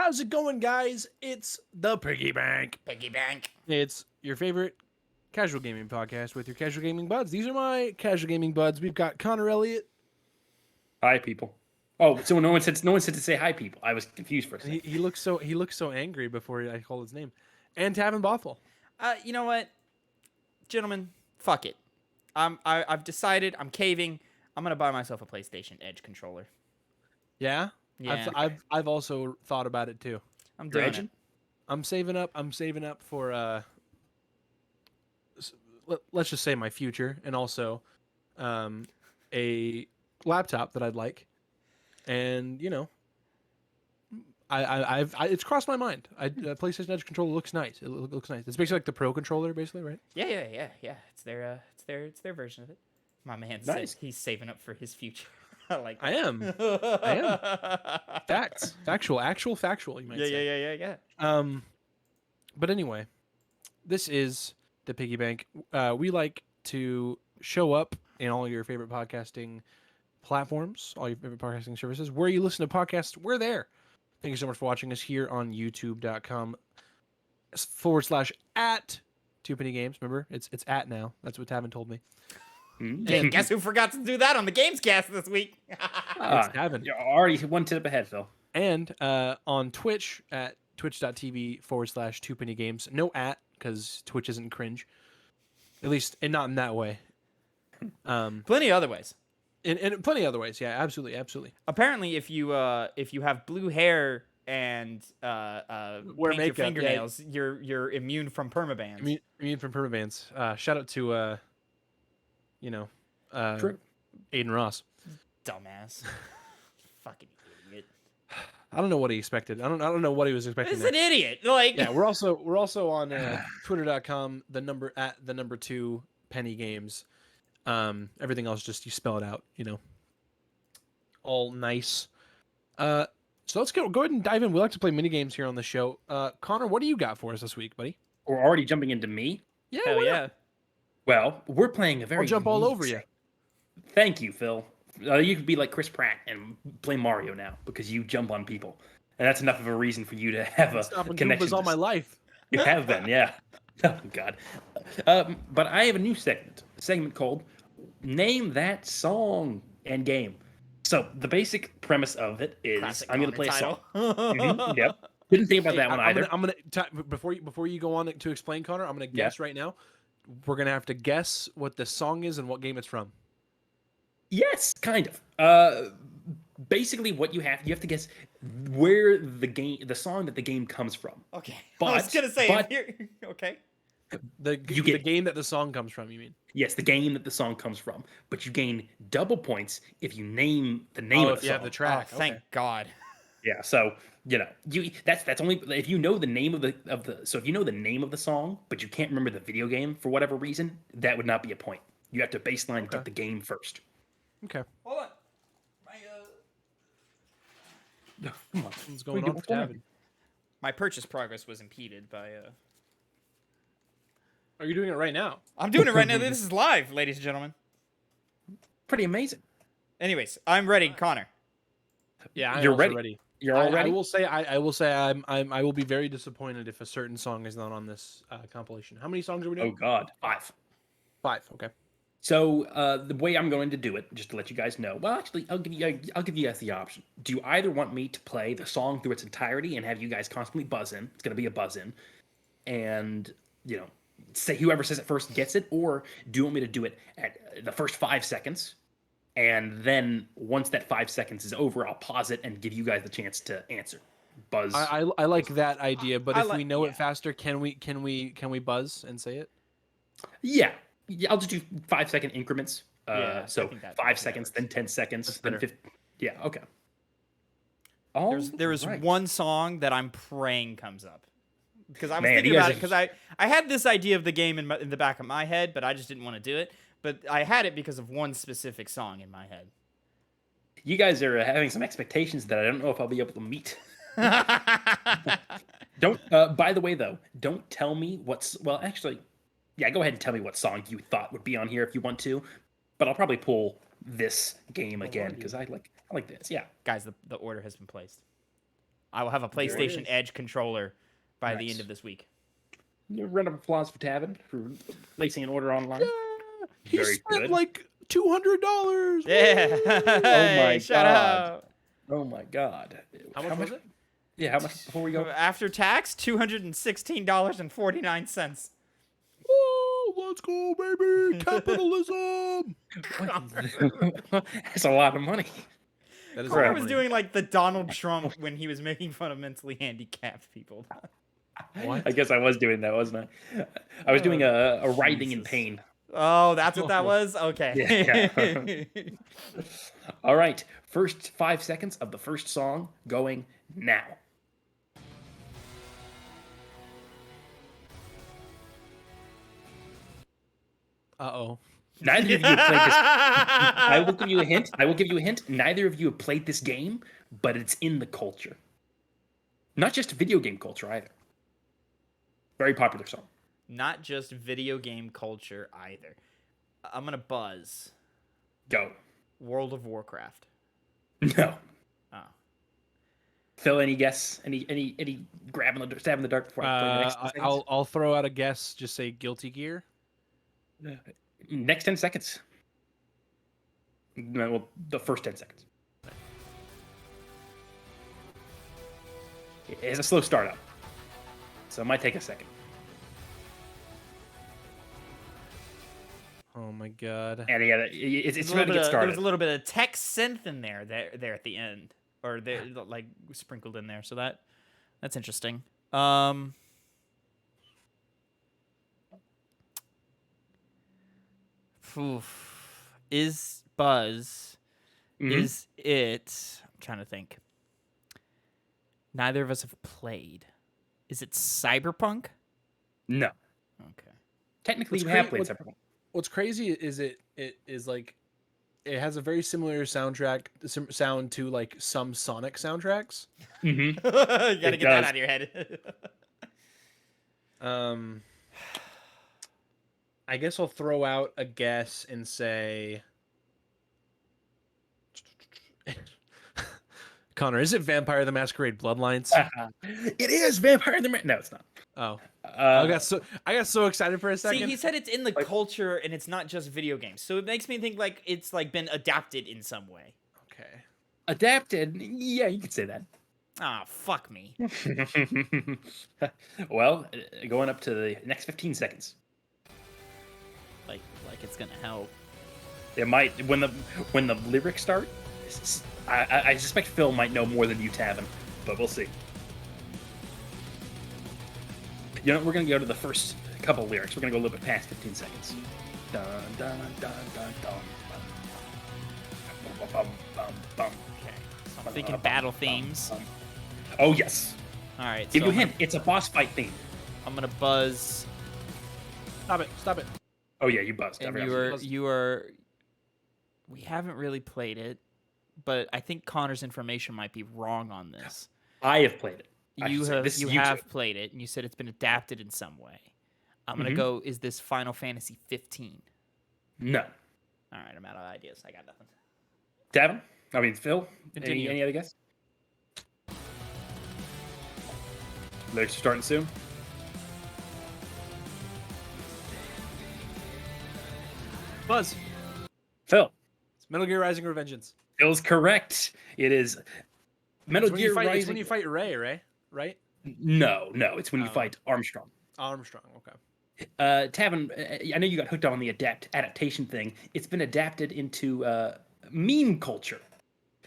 How's it going, guys? It's the Piggy Bank. Piggy Bank. It's your favorite casual gaming podcast with your casual gaming buds. These are my casual gaming buds. We've got Connor Elliott. Hi, people. Oh, so no one said to say hi, people. I was confused for a second. He looks so angry before I called his name. And Tavin Bothel. You know what, gentlemen? Fuck it. I've decided. I'm caving. I'm gonna buy myself a PlayStation Edge controller. Yeah? Yeah. I've also thought about it too. I'm doing it. I'm saving up for let's just say my future, and also a laptop that I'd like. And it's crossed my mind. PlayStation Edge controller looks nice. It looks nice. It's basically like the Pro controller, basically, right? Yeah. It's their version of it. My man Nice. said he's saving up for his future. I like that. I am. Facts. Factual, you might say. Yeah. But anyway, this is the Piggy Bank. We like to show up in all your favorite podcasting platforms, all your favorite podcasting services. Where you listen to podcasts, we're there. Thank you so much for watching us here on youtube.com/@2pennygames. Remember, it's at now. That's what Tavin told me. Hey, guess who forgot to do that on the Gamescast this week? It's Tavin. You're already one tip ahead, Phil. And on Twitch at twitch.tv/2pennygames. No because Twitch isn't cringe. At least, and not in that way. Plenty of other ways. In plenty of other ways, yeah, absolutely. Apparently, if you have blue hair and Wear paint makeup, your fingernails, you're immune from permabans. Immune from permabans. Shout out to True. Aiden Ross. Dumbass. Fucking idiot. I don't know what he expected. I don't know what he was expecting. He's an idiot. Like, yeah, we're also on twitter.com the 2 penny games. Everything else just you spell it out, all nice. So let's go ahead and dive in. We like to play mini games here on the show. Connor, what do you got for us this week, buddy? We're already jumping into me. Yeah, hell yeah. Well, we're playing a very. I'll jump all over you. Thank you, Phil. You could be like Chris Pratt and play Mario now because you jump on people, and that's enough of a reason for you to have a connection. Goombas all my life. You have been, yeah. Oh God. But I have a new segment called "Name That Song and Game." So the basic premise of it is Classic I'm going to play title. a song. Yep. Didn't think about that one either. I'm gonna before you go on to explain, Connor. I'm gonna guess right now. We're gonna have to guess what the song is and what game it's from. Yes, kind of. Basically, what you have to guess where the song that the game comes from. Okay. But, I was gonna say, okay. The game that the song comes from. You mean? Yes, the game that the song comes from. But you gain double points if you name the name of the song. If you have the track. Oh, thank God. Yeah, so that's only if you know the name of the so if you know the name of the song, but you can't remember the video game for whatever reason, that would not be a point. You have to baseline get the game first. Okay. Hold on. Come on. What's going on with Tavin? My purchase progress was impeded by Are you doing it right now? I'm doing it right now. This is live, ladies and gentlemen. Pretty amazing. Anyways, I'm ready, Connor. Yeah, You're ready. You're all ready. I will say I will be very disappointed if a certain song is not on this compilation. How many songs are we doing? Oh God, 5. 5. Okay. So the way I'm going to do it, just to let you guys know. Well, actually, I'll give you guys the option. Do you either want me to play the song through its entirety and have you guys constantly buzz in? It's going to be a buzz in, and say whoever says it first gets it, or do you want me to do it at the first 5 seconds, and then once that 5 seconds is over, I'll pause it and give you guys the chance to answer. Buzz. I like that idea, but if we know it faster, can we buzz and say it? Yeah, I'll just do 5 second increments. Yeah, so 5 seconds, then 10 seconds, then 50. Yeah, okay. There is one song that I'm praying comes up. Because I was Man, thinking about it, because I had this idea of the game in the back of my head, but I just didn't want to do it. But I had it because of one specific song in my head. You guys are having some expectations that I don't know if I'll be able to meet. Don't. By the way, though, don't tell me what's. Well, actually, yeah. Go ahead and tell me what song you thought would be on here if you want to. But I'll probably pull this game again because I like this. Yeah, guys, the order has been placed. I will have a There it PlayStation is. Edge controller by the Nice. end of this week. Round of applause for Tavin for placing an order online. He Very spent good. like $200. Yeah. Oh my Shout God. out. Oh my God. How much was it? Yeah, how much before we go? After tax, $216.49. Oh, let's go, baby! Capitalism. That's a lot of money. That is Connor a lot was of doing like the Donald Trump when he was making fun of mentally handicapped people. money. What? I guess I was doing that, wasn't I? I was doing a writhing in Jesus. pain. Oh, that's what that Oh. was? Okay. Yeah. All right, first 5 seconds of the first song going now. Uh-oh. Neither of you have played this. I will give you a hint. I will give you a hint. Neither of you have played this game, but it's in the culture. Not just video game culture either. Very popular song. Not just video game culture either. I'm going to buzz Go. World of Warcraft. No. Oh. Phil, any guess? Any stab in the dark before I play the next 10 seconds? I'll throw out a guess. Just say Guilty Gear. Next 10 seconds. No, well, the first 10 seconds. It's a slow startup, so it might take a second. Oh my god. And yeah, it's There's a ready to get there started. was a little bit of tech synth in there at the end, or there like sprinkled in there. So that's interesting. Is Buzz? Mhm. Is it? I'm trying to think. Neither of us have played. Is it Cyberpunk? No. Okay. Technically, What's you have cra- played what- Cyberpunk. What's crazy is it is like it has a very similar sound to like some Sonic soundtracks. Mm-hmm. You gotta It get that does. out of your head. I guess I'll throw out a guess and say Connor, is it Vampire the Masquerade Bloodlines? It is Vampire the No, it's not. Oh. I got so excited for a See, second. he said it's in the Like- culture and it's not just video games. So it makes me think like it's like been adapted in some way. Okay. Adapted. Yeah, you could say that. Ah, fuck me. Well, going up to the next 15 seconds. Like it's gonna help. It might when the lyrics start. I suspect Phil might know more than you, Tavin, but we'll see. You know, we're gonna go to the first couple lyrics. We're gonna go a little bit past 15 seconds. Dun dun dun dun dun. Bum, bum, bum, bum. Okay. So I'm thinking battle themes. Oh yes. All right. Give so you a hint. It's a boss fight theme. I'm gonna buzz. Stop it. Oh yeah, you buzzed. I And forgot. you are. We haven't really played it, but I think Connor's information might be wrong on this. I have played it. I You should say. have This is you YouTube. have played it, and you said it's been adapted in some way. I'm gonna Mhm. go. Is this Final Fantasy 15? No. All right, I'm out of ideas. I got nothing. Tavin? I mean, Phil? Continue. Any other guess? Lyrics are starting soon. Buzz. Phil. It's Metal Gear Rising: Revengeance. Phil's correct. It is Metal It's when Gear you fight, Rising. It's when you fight Ray, right? No, it's when you Oh. fight Armstrong. Armstrong. Okay. Tavin, I know you got hooked on the adaptation thing. It's been adapted into meme culture.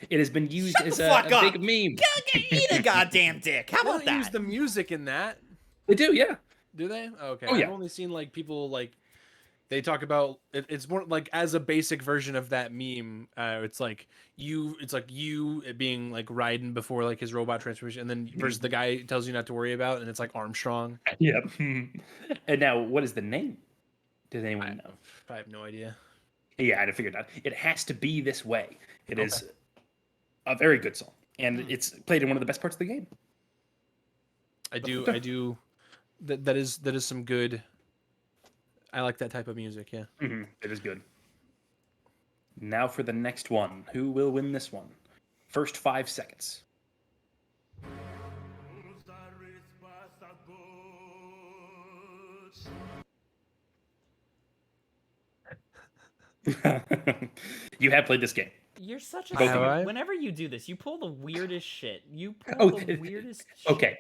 It has been used Shut as the a fuck up. big meme. Eat a goddamn dick. How They about don't use that? the music in that, They do, yeah. do they? Okay. Oh, yeah. I've only seen like people like they talk about it's more like as a basic version of that meme. It's like you it being like Raiden before like his robot transformation, and then versus the guy tells you not to worry about, and it's like Armstrong. Yep. And now, what is the name? Does anyone know? I have no idea. Yeah, I figured out. It has to be this way. It is a very good song, and it's played in one of the best parts of the game. I do. That is some good. I like that type of music. Yeah. It is good. Now for the next one. Who will win this one? First 5 seconds. You have played this game. You're such Both of you. a. Whenever you do this, you pull the weirdest shit. You pull Oh, the weirdest shit. okay.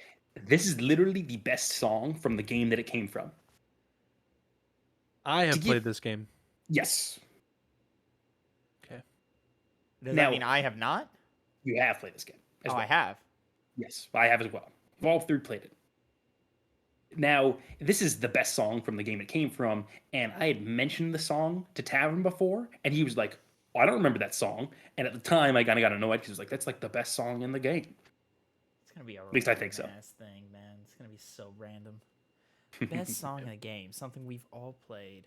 This is literally the best song from the game that it came from. I have To give- played this game. Yes, Okay. Does Now- that mean I have not? you have played this game. As Oh, well. I have. Yes, I have as well. We've all three played it. Now, this is the best song from the game it came from, and I had mentioned the song to Tavin before, and he was like, oh, I don't remember that song. And at the time, I kind of got annoyed because he was like, that's like the best song in the game. It's gonna be a least I think so. random ass thing, man. It's gonna be so random. Best song in a game, something we've all played.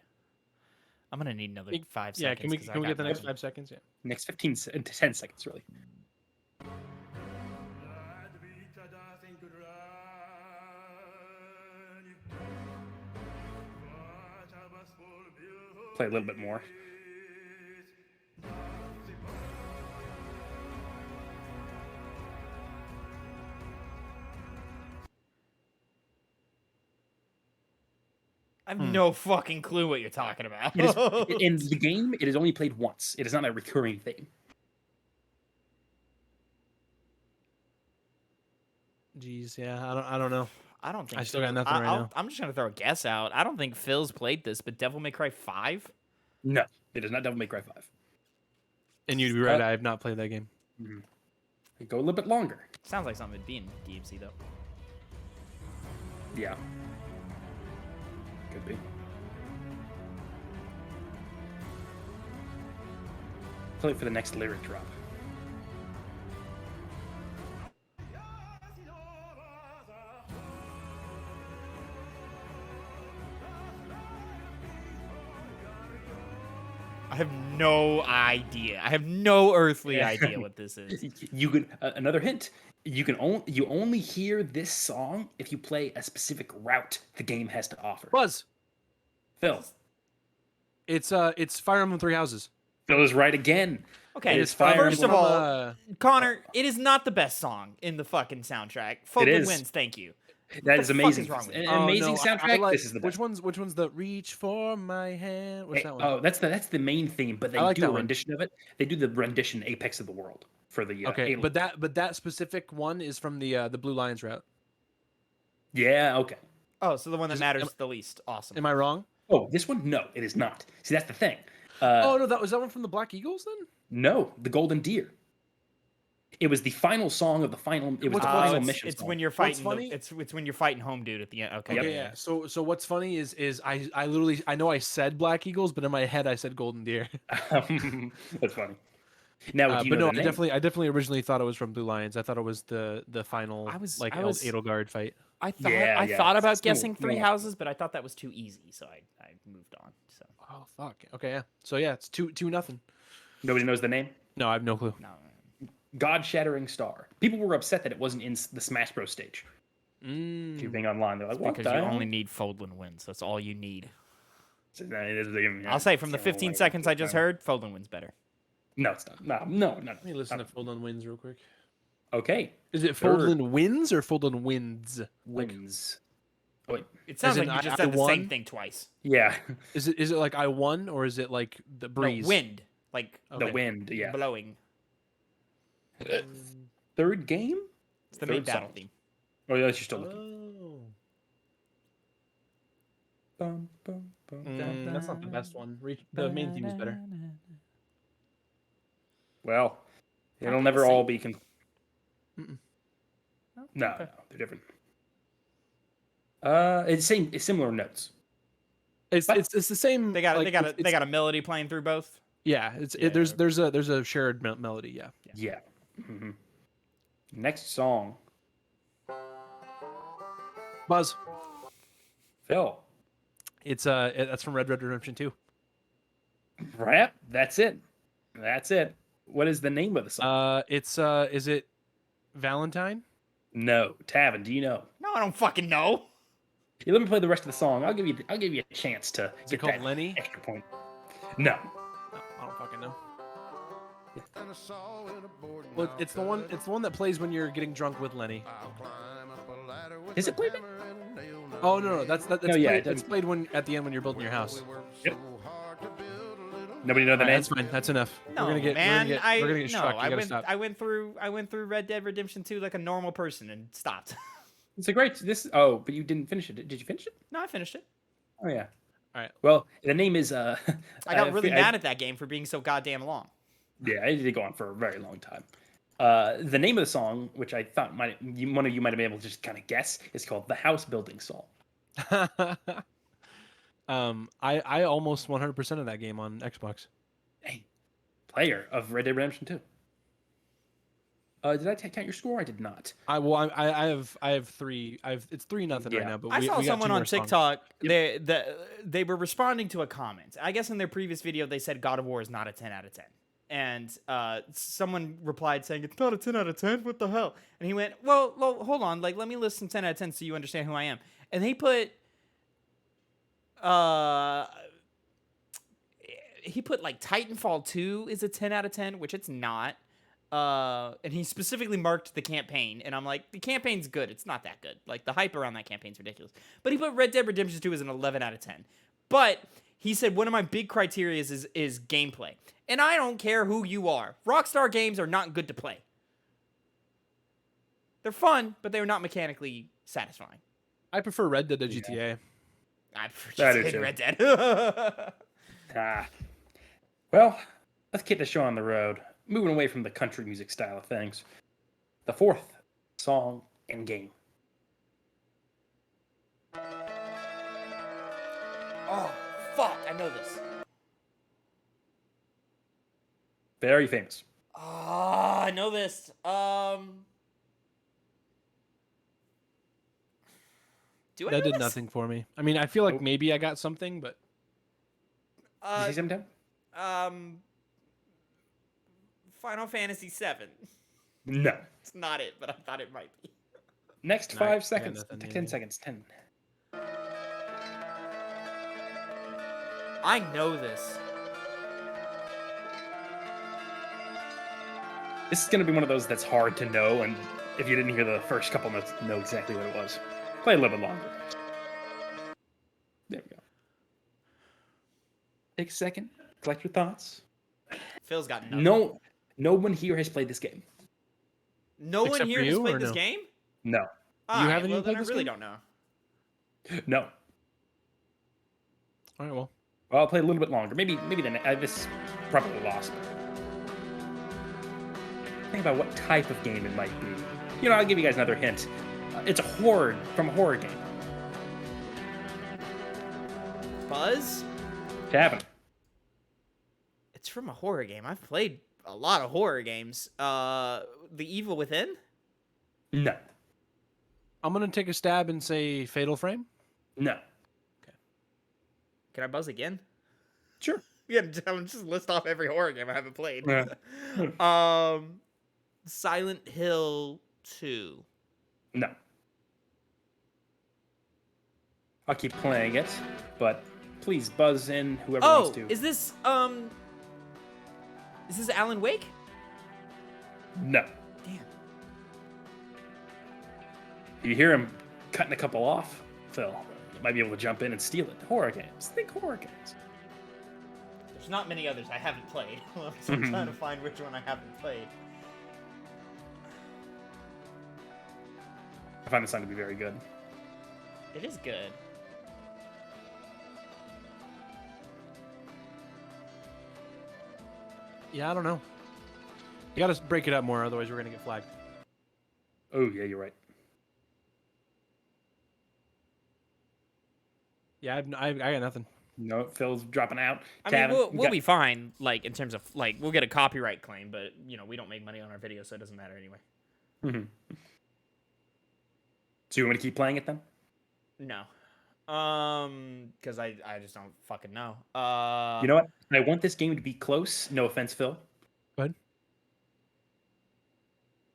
I'm gonna need another 5 seconds. Yeah, can we 'cause I get got the next nothing. 5 seconds? Yeah. Next 15 to 10 seconds, really. Play a little bit more. I have no fucking clue what you're talking about. It is, in the game, it is only played once. It is not a recurring theme. Jeez, yeah, I don't know. I don't think I still got Phil- nothing right now. I'm just gonna throw a guess out. I don't think Phil's played this, but Devil May Cry 5? No, it is not Devil May Cry 5. And you'd be right. I have not played that game. Go a little bit longer. Sounds like something would be in DMC though. Yeah. Could be. Play for the next lyric drop. I have no idea. I have no earthly idea what this is. You can another hint. You only hear this song if you play a specific route the game has to offer. Buzz. Phil. It's Fire Emblem Three Houses. Phil is right again. Okay, It is Fire first of Emblem, all, Connor, it is not the best song in the fucking soundtrack. Foden is. wins, thank you. That What is the fuck amazing. is wrong with An you? amazing I soundtrack. like- This is the best. Which one's the Reach for My Hand? What's that one? Oh, that's the main theme, but they I like do that a one. rendition of it. They do the rendition Apex of the World for the Okay, Alien. but that specific one is from the Blue Lions route. Yeah, okay. Oh, so the one that Is- matters am- the least. Awesome. Am I wrong? Oh, this one? No, it is not. See, that's the thing. Oh no, that was that one from the Black Eagles then. No, the Golden Deer. It was the final song of the final. It was What's the funny- final it's, mission. it's song. when you're fighting. funny- It's when you're fighting home dude at the end. Okay. Yep. Okay, yeah. So what's funny is I literally I know I said Black Eagles, but in my head I said Golden Deer. That's funny. Now, do you But know no, the I name? definitely originally thought it was from Blue Lions. I thought it was the final I was Edelgard fight. I thought Yeah, I yeah, thought it's about similar- guessing Three similar. Houses, but I thought that was too easy, so I moved on. So Oh fuck. Okay, yeah. So yeah, it's 2-0. Nobody knows the name. No, I have no clue. no. God Shattering Star. People were upset that it wasn't in the Smash Bros. Stage. If you're being online, they're like, "What Because the you hell?" only need Fodlan wins. That's all you need. Yeah, I'll say from the it's 15 seconds I just heard, Fodlan wins better. No, it's not. No. Let me listen to Foldland Wins real quick. Okay. Is it Third. Foldland Wins or Foldland Wins? Like, Wins. Oh, wait. It sounds in like you just I said the same won? thing twice. Yeah. is it like I won or is it like the breeze? No, wind, like Okay. The wind. Yeah. blowing. Third game. It's the main Third battle song. theme. Oh yeah, you're still looking. Oh. Bum, bum, bum. That's not the best one. The main theme is better. Well, Not it'll the never same. all be. Mm-mm. No, okay. no, they're different. It's similar notes. It's the same. They got like, they got it's- they got a melody playing through both. Yeah, Yeah, there's a shared melody. Yeah. Yeah. hmm Next song, Buzz. Phil. It's that's from Red Dead Redemption 2. Rap. That's it. That's it. What is the name of the song? Is it Valentine? No, Tavin. Do you know? No, I don't fucking know. Yeah, let me play the rest of the song. I'll give you a chance to Is it get called that Lenny? extra point. No. No, I don't fucking know. Well, it's the one that plays when you're getting drunk with Lenny. Is it played? Oh no, that's No, yeah, it it's doesn't- played when at the end when you're building your house. Yep. Nobody know the Alright, name? that's fine. That's enough. No, we're man. gonna get struck. You gotta stop. I went through Red Dead Redemption 2 like a normal person and stopped. It's a great. Oh, but you didn't finish it. Did you finish it? No, I finished it. Oh yeah. All right. Well, the name is. I got really mad at that game for being so goddamn long. Yeah, it did go on for a very long time. The name of the song, which I thought one of you might have been able to just kind of guess, is called "The House Building Song." I almost 100% of that game on Xbox. Hey, player of Red Dead Redemption 2. Did I count your score? I did not. I have 3. It's 3-0 right Yeah. now. But I saw we got someone 2 on more songs. TikTok. They were responding to a comment. I guess in their previous video they said God of War is not a 10 out of 10. And someone replied saying it's not a 10 out of 10. What the hell? And he went, well, hold on. Like, let me list some 10 out of 10 so you understand who I am. And he put like Titanfall 2 is a 10 out of 10, which it's not. And he specifically marked the campaign, and I'm like, the campaign's good. It's not that good. Like, the hype around that campaign's ridiculous. But he put Red Dead Redemption 2 as an 11 out of 10. But he said one of my big criteria is gameplay. And I don't care who you are. Rockstar games are not good to play. They're fun, but they're not mechanically satisfying. I prefer Red Dead to GTA. I prefer That is GTA to true. Red Dead. Well, let's get the show on the road. Moving away from the country music style of things. The 4th song and game. Oh, fuck. I know this. Very famous. Ah, I know this. Do I That know did this? nothing for me. I mean, I feel like maybe I got something, but Did you see sometime? Final Fantasy VII. No. It's not it, but I thought it might be. Next No, 5 I got seconds. nothing 10 either. seconds. 10. I know this. This is going to be one of those that's hard to know, and if you didn't hear the first couple notes, know exactly what it was. Play a little bit longer. There we go. Take a second. Collect your thoughts. Phil's got nothing. No one here has played this game. No one Except here for has you, played or this no? game? No. Alright, haven't well, even then played I this really game? don't know. No. all right. Well, Well, I'll play a little bit longer. Maybe this is probably lost. Think about what type of game it might be. You know, I'll give you guys another hint. It's a horror game. Buzz? Tavin. It's from a horror game. I've played a lot of horror games. The Evil Within? No. I'm gonna take a stab and say Fatal Frame. No. Can I buzz again? Sure. Yeah, I'm just list off every horror game I haven't played. Yeah. Silent Hill 2. No. I'll keep playing it, but please buzz in whoever wants Oh, to. is this Alan Wake? No. Damn. You hear him cutting a couple off, Phil. You might be able to jump in and steal it. Horror games. Think horror games. There's not many others I haven't played. So I'm trying to find which one I haven't played. I find this song to be very good. It is good. Yeah, I don't know. You gotta break it up more, otherwise we're gonna get flagged. Oh, yeah, you're right. Yeah, I got nothing. No, Phil's dropping out. I mean, Tavin, we'll be fine, like, in terms of, like, we'll get a copyright claim, but, you know, we don't make money on our videos, so it doesn't matter anyway. So you want me to keep playing it then? No. Because I just don't fucking know. You know what? I want this game to be close. No offense, Phil. Go ahead.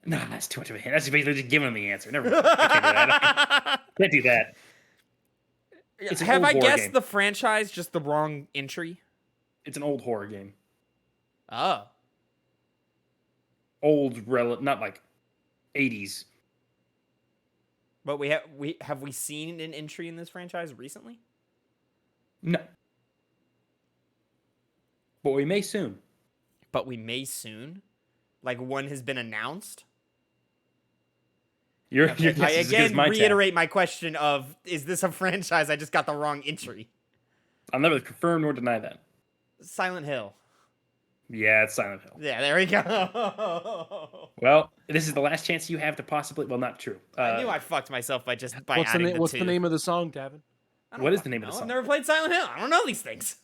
Nah, that's too much of a hint. That's basically just giving him the answer. Never mind. I can't do that. Can't do that. It's an Have old I horror guessed game. the franchise just the wrong entry? It's an old horror game. Oh. Old, not like 80s. But have we seen an entry in this franchise recently? No. But we may soon. But we may soon. Like one has been announced. Your I guess is as good as again mine, Chad. reiterate my question of: is this a franchise? I just got the wrong entry. I'll neither confirm nor deny that. Silent Hill. Yeah, it's Silent Hill. Yeah, there we go. Well, this is the last chance you have to possibly. Well, not true. I knew I fucked myself by What's adding what's two. the name of the song, Tavin? I don't What is the fucking name of the know. song? I've never played Silent Hill. I don't know these things.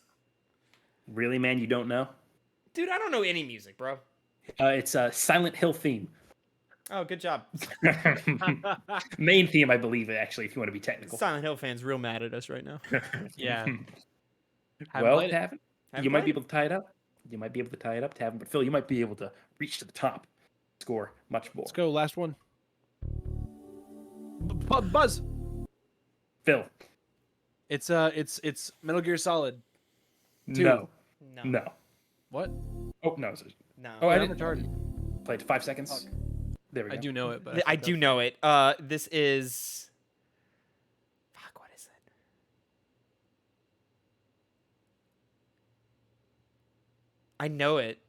Really, man, you don't know? Dude, I don't know any music, bro. It's a Silent Hill theme. Oh, good job. Main theme, I believe, actually, if you want to be technical. Silent Hill fans real mad at us right now. Yeah. Well, played it. Tavin, you might be able to tie it up. You might be able to tie it up, Tavin. But Phil, you might be able to reach to the top, score much more. Let's go. Last one. Buzz. Phil, It's Metal Gear Solid. Two. no, No. no. What? Oh no! No. Oh, I I'm didn't. retarded. Played 5 seconds. There we go. I do know it, but I fucked do up. know it. This is. Fuck, what is it? I know it.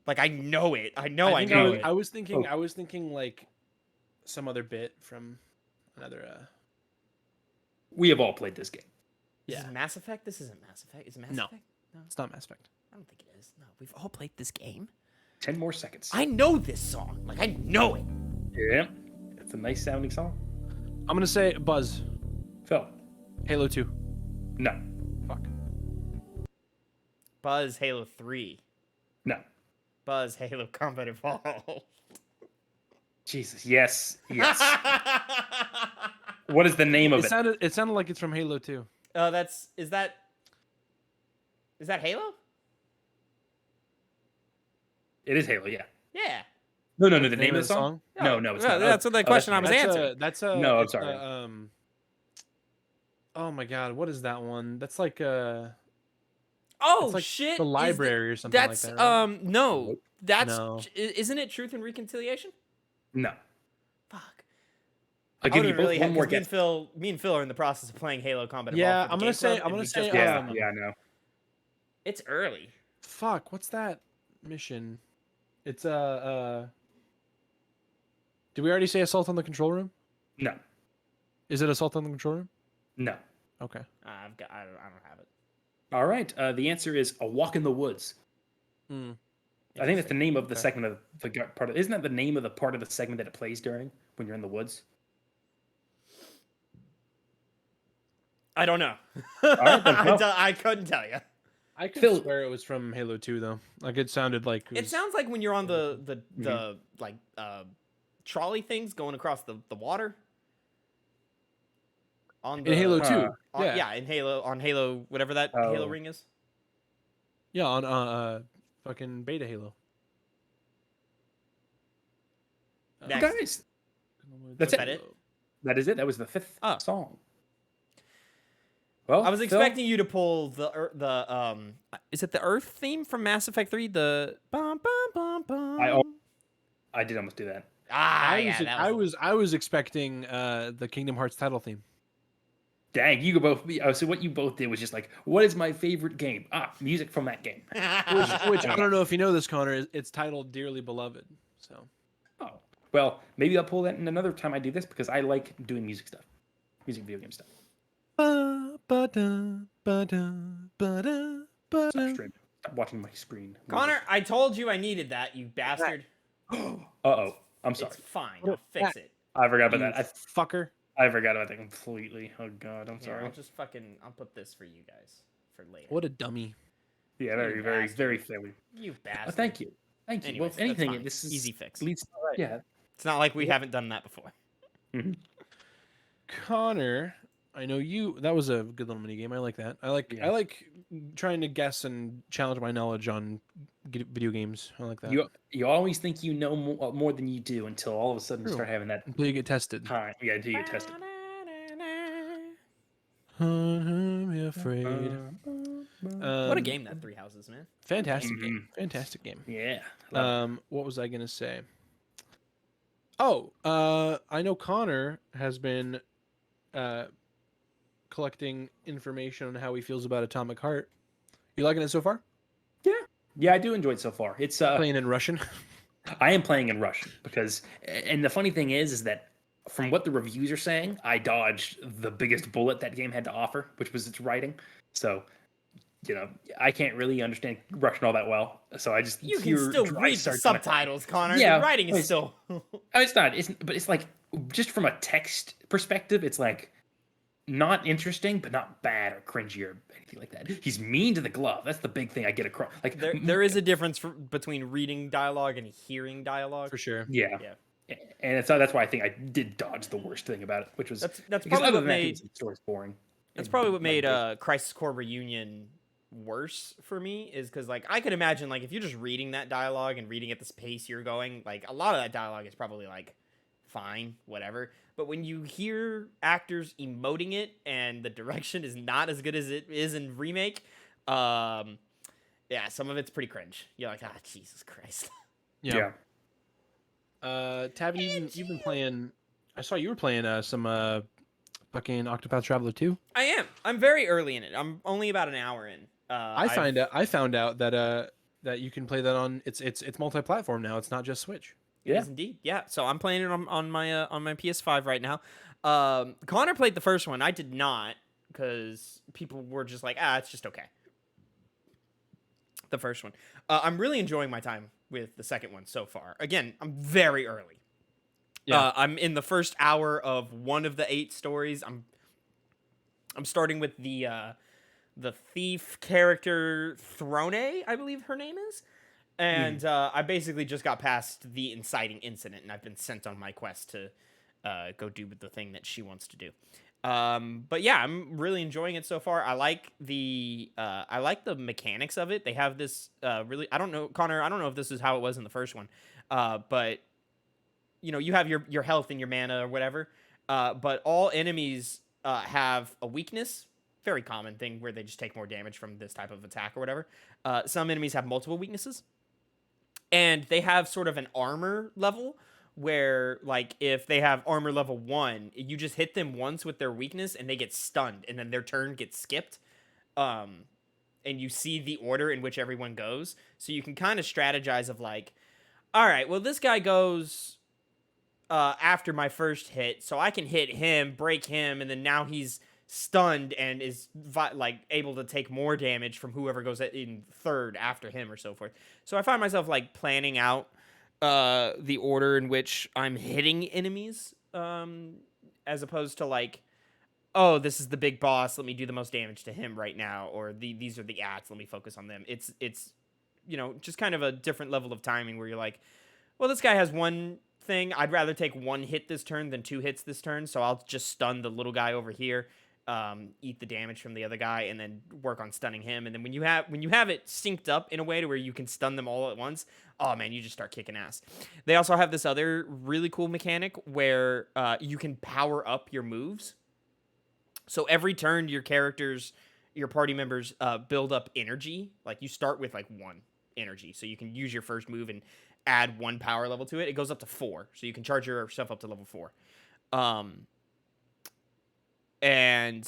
Like I know it. I know I, think know I it. was thinking. Oh. I was thinking like some other bit from another. We have all played this game. This Yeah. is Mass Effect? This isn't Mass Effect. Is it Mass No. Effect? No. It's not Mass Effect. I don't think it is. No. We've all played this game. 10 more seconds. I know this song. Like I know it. Yeah, it's a nice sounding song. I'm gonna say Buzz. Phil, Halo 2. no, Fuck. Buzz Halo 3. no. Buzz Halo Combat Evolved. Jesus, yes, yes. What is the name of it? It sounded like it's from Halo 2. Is that Halo? It is Halo, yeah. Yeah. No, the name of the song? No, No, it's no, not. that's what the question I was That's answering. That's a. No, I'm it's sorry. Oh my God, what is that one? That's like Oh it's like shit! the is library or something That's like that. Right? no. Nope. That's No. isn't it Truth and Reconciliation? No. Fuck. I'll give you would've both really one had- more 'cause guess. me and Phil are in the process of playing Halo Combat Evolved. Yeah, for the I'm gonna Game say- Club, I'm and gonna we say, just Yeah, got- yeah, I know. It's early. Fuck, what's that mission? It's Did we already say Assault on the Control Room? No, Is it Assault on the Control Room? no. Okay. I don't have it. All right, the answer is A Walk in the Woods. Hmm. I think that's the name of the Okay. segment of the part of. Isn't that the name of the part of the segment that it plays during when you're in the woods? I don't know. right, then, well. I couldn't tell you. I could Phil- swear it was from Halo 2 though. Like it sounded like It was- sounds like when you're on the Mm-hmm. like trolley things going across the water. On the, in Halo 2. on- yeah. in Halo, whatever that Halo Oh. ring is. Yeah, on fucking beta Halo. Next. Guys, That's Was that it? that is it. That was the fifth Oh. song. Well, I was Phil, expecting you to pull is it the Earth theme from Mass Effect 3? The bum bum bum bum. I did almost do that. I was expecting the Kingdom Hearts title theme. Dang, you both. So what you both did was just like, what is my favorite game? Music from that game. Which I don't know if you know this, Connor. It's titled Dearly Beloved. So Oh, well, maybe I'll pull that in another time I do this because I like doing music stuff, music video game stuff. Stop streaming. Stop watching my screen. Connor, I told you I needed that, you bastard. Uh-oh. I'm sorry. It's fine. I'll fix it. I forgot about you that. fucker. I forgot about that completely. Oh god, I'm Here, sorry. I'll put this for you guys for later. What a dummy. Yeah, very, very, bastard. very silly. You Oh, bastard. thank you. Thank you. Anyways, Well, if that's anything, fine. this is Easy fix. at least yeah. It's not like we haven't done that before. Connor, I know you. That was a good little mini game. I like that. I Yeah. like trying to guess and challenge my knowledge on video games. I like that. You always think you know more than you do until all of a sudden you True. start having that Until you get tested. time. Yeah, until you get tested. I'm afraid. What a game that Three Houses, man. Fantastic game. Fantastic game. Yeah. Love What was I gonna say? Oh, I know Connor has been uh, collecting information on how he feels about Atomic Heart. You liking it so far? Yeah, yeah, I do enjoy it so far. It's Playing in Russian. I am playing in Russian because, and the funny thing is that from what the reviews are saying, I dodged the biggest bullet that game had to offer, which was its writing. So, I can't really understand Russian all that well. So I just You can hear still dry read the sarcasm. subtitles, Connor. The Yeah, writing is still. it's not. But it's like just from a text perspective, it's like not interesting, but not bad or cringy or anything like that. He's mean to the glove. That's the big thing I get across. Like, There is a difference between reading dialogue and hearing dialogue. For sure. yeah. Yeah. And that's why I think I did dodge the worst thing about it, which was That's because probably other what than that, made the story's boring. that's and, probably what made like, Crisis Core Reunion worse for me is because like I could imagine like if you're just reading that dialogue and reading at this pace you're going, like a lot of that dialogue is probably like fine, whatever. But when you hear actors emoting it and the direction is not as good as it is in remake, yeah, some of it's pretty cringe. You're like, Jesus Christ. Yeah. Tavin, you've been playing. I saw you were playing some fucking Octopath Traveler 2. I am. I'm very early in it. I'm only about an hour in. I found out that that you can play that on it's multi-platform now. It's not just Switch. It Yeah. is indeed. Yeah. So I'm playing it on my PS5 right now. Connor played the first one. I did not because people were just like, it's just okay. The first one. I'm really enjoying my time with the second one so far. Again, I'm very early. Yeah. I'm in the first hour of one of the 8 stories. I'm starting with the thief character Throne, I believe her name is. And I basically just got past the inciting incident, and I've been sent on my quest to go do the thing that she wants to do. But yeah, I'm really enjoying it so far. I like the mechanics of it. They have this really, I don't know, Connor, I don't know if this is how it was in the first one, but you have your health and your mana or whatever. But all enemies have a weakness. Very common thing where they just take more damage from this type of attack or whatever. Some enemies have multiple weaknesses. And they have sort of an armor level where, like, if they have armor level 1, you just hit them once with their weakness and they get stunned, and then their turn gets skipped. And you see the order in which everyone goes. So you can kind of strategize of, like, all right, well, this guy goes after my first hit, so I can hit him, break him, and then now he's stunned and is like able to take more damage from whoever goes in third after him or so forth. So I find myself like planning out the order in which I'm hitting enemies, as opposed to like, oh, this is the big boss, let me do the most damage to him right now, or these are the acts, let me focus on them. It's just kind of a different level of timing where you're like, well, this guy has one thing, I'd rather take 1 hit this turn than 2 hits this turn, so I'll just stun the little guy over here, eat the damage from the other guy, and then work on stunning him. And then when you have it synced up in a way to where you can stun them all at once, oh man, you just start kicking ass. They also have this other really cool mechanic where you can power up your moves. So every turn, your party members build up energy. Like you start with like 1 energy, so you can use your first move and add 1 power level to it. It goes up to 4, so you can charge yourself up to level 4. And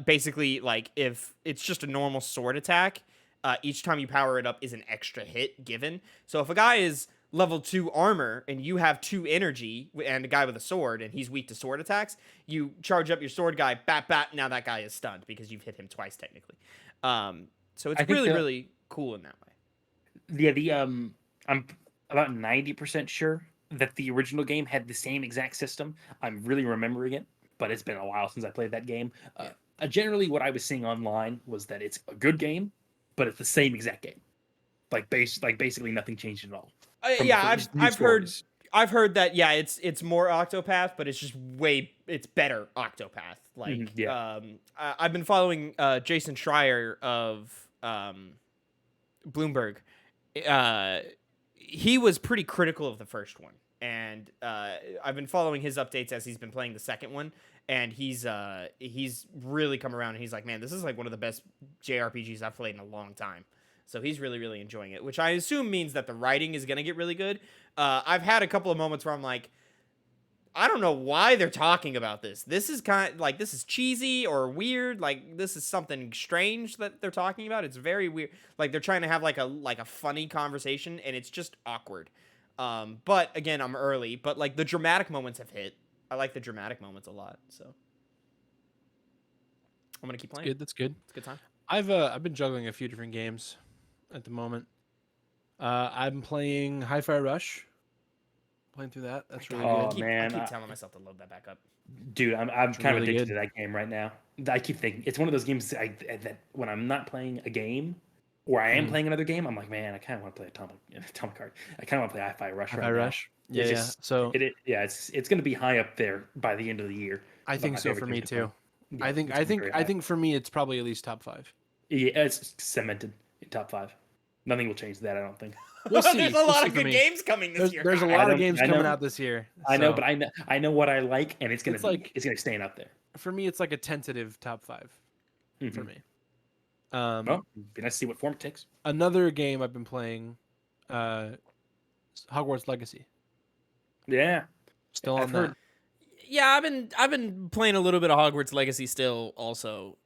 basically, like, if it's just a normal sword attack, each time you power it up is an extra hit given. So if a guy is level 2 armor and you have 2 energy and a guy with a sword and he's weak to sword attacks, you charge up your sword guy, bat, now that guy is stunned because you've hit him twice technically. So it's really, really cool in that way. Yeah, I'm about 90% sure that the original game had the same exact system. I'm really remembering it, but it's been a while since I played that game. Generally, what I was seeing online was that it's a good game, but it's the same exact game. Like basically nothing changed at all. Yeah, I've heard that. Yeah, it's more Octopath, but it's just it's better Octopath. Like, I've been following Jason Schreier of Bloomberg. He was pretty critical of the first one, and I've been following his updates as he's been playing the second one, and he's really come around, and he's like, man, this is like one of the best JRPGs I've played in a long time. So he's really, really enjoying it, which I assume means that the writing is going to get really good. I've had a couple of moments where I'm like, I don't know why they're talking about this. This is this is cheesy or weird. Like this is something strange that they're talking about. It's very weird. Like they're trying to have like a funny conversation, and it's just awkward. But again, I'm early. But like the dramatic moments have hit. I like the dramatic moments a lot. So I'm gonna keep playing. Good. That's good. It's a good time. I've been juggling a few different games at the moment. I'm playing Hi-Fi Rush. Playing through that. That's really Oh, good. man, I keep telling myself to load that back up. Dude, I'm kind of really addicted good. to that game right now. I keep thinking it's one of those games that when I'm not playing a game or I am playing another game, I'm like, man, I kind of want to play Atomic Heart. I kind of want to play Hi-Fi Rush Hi-Fi right now. Rush. Yeah. So it's going to be high up there by the end of the year. I think so for me too. Yeah, I think for me it's probably at least top 5. Yeah, it's cemented in top 5. Nothing will change that, I don't think. We'll see. There's a lot of good games coming this year. There's a lot of games coming out this year. I know, so but I know what I like, and it's gonna stay up there. For me, it's like a tentative top 5 for me. Well, be nice to see what form it takes. Another game I've been playing, Hogwarts Legacy. Yeah, Still on that. Yeah, I've been playing a little bit of Hogwarts Legacy still. Also,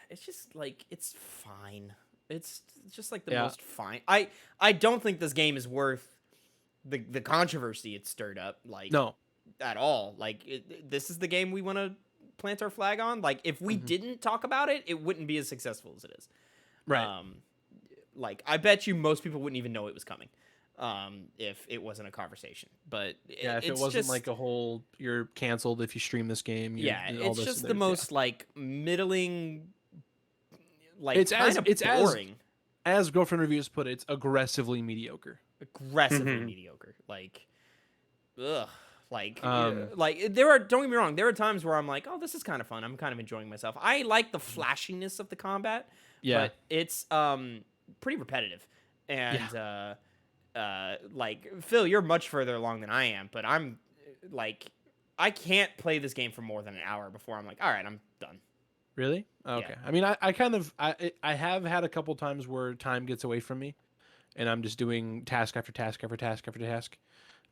it's just like it's fine. It's just like the most fine. I don't think this game is worth the controversy it stirred up. Like No, at all. Like this is the game we want to plant our flag on. Like if we didn't talk about it, it wouldn't be as successful as it is. right. Like I bet you most people wouldn't even know it was coming. If it wasn't a conversation, but if it wasn't just like a whole you're canceled if you stream this game. It's just the most like middling. Like it's boring. As Girlfriend Reviews put it, it's aggressively mediocre. Aggressively mediocre. Like, ugh. Like there are. Don't get me wrong. There are times where I'm like, oh, this is kind of fun. I'm kind of enjoying myself. I like the flashiness of the combat. Yeah. But it's pretty repetitive, and like Phil, you're much further along than I am. But I'm like, I can't play this game for more than an hour before I'm like, all right, I'm done. Really? Okay. Yeah. I mean, I have had a couple times where time gets away from me, and I'm just doing task after task after task after task.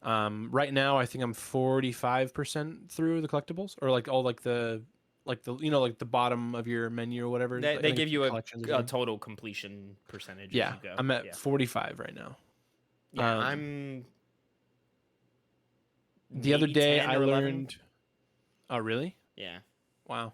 Right now, I think I'm 45% through the collectibles, or like all like the the bottom of your menu or whatever. They give you a total completion percentage. Yeah, as you go. I'm at 45 right now. Yeah, I'm. The other day I 11. learned. Oh really? Yeah. Wow.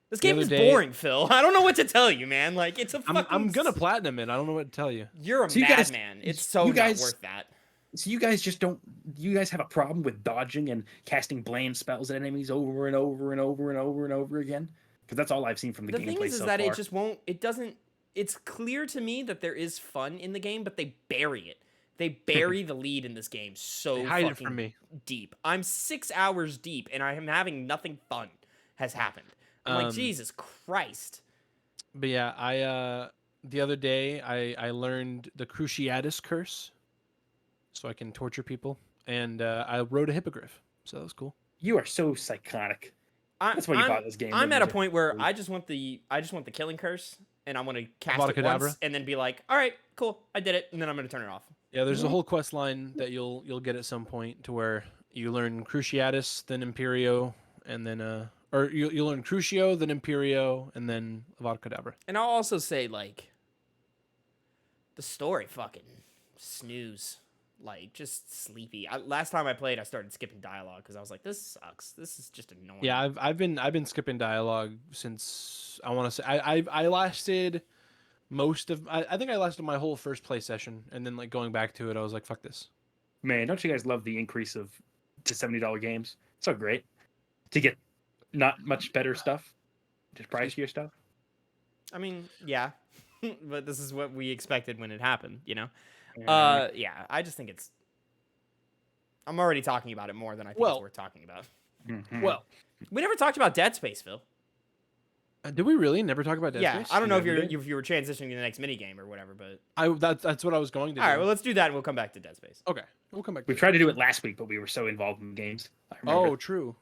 This game is boring, Phil. I don't know what to tell you, man. Like it's a fucking. I'm gonna platinum it. I don't know what to tell you. You're a madman. It's so not worth that. So you guys just don't. You guys have a problem with dodging and casting blame spells at enemies over and over and over and over and over again? Because that's all I've seen from the gameplay so far. The thing is that it just won't. It doesn't. It's clear to me that there is fun in the game, but they bury it. They bury the lead in this game so hide fucking it from me. Deep. I'm 6 hours deep, and I am having nothing fun has happened. I'm like, Jesus Christ. But yeah, the other day I learned the Cruciatus curse, so I can torture people, and I wrote a hippogriff, so that was cool. You are so psychotic. That's why you bought this game. I'm at a point where I just want the killing curse, and I want to cast it once, and then be like, all right, cool, I did it, and then I'm gonna turn it off. Yeah, there's a whole quest line that you'll get at some point to where you learn Cruciatus, then Imperio, and then or you learn Crucio, then Imperio, and then Avada Kedavra. And I'll also say like the story fucking snooze. Like just sleepy. Last time I played, I started skipping dialogue because I was like, "This sucks. This is just annoying." Yeah, I've been skipping dialogue since I want to say I lasted most of I think I lasted my whole first play session, and then like going back to it, I was like, "Fuck this." Man, don't you guys love the increase to $70 games? So great to get not much better stuff, just pricier stuff. I mean, yeah, but this is what we expected when it happened, you know. Yeah, I just think it's. I'm already talking about it more than I think it's worth talking about. Mm-hmm. Well, we never talked about Dead Space, Phil. Did we really never talk about Dead Space? I don't know if you were transitioning to the next minigame or whatever, but that's what I was going to do. All right, well let's do that and we'll come back to Dead Space. Okay, we'll come back. We tried to do it last week, but we were so involved in the games. Oh, true.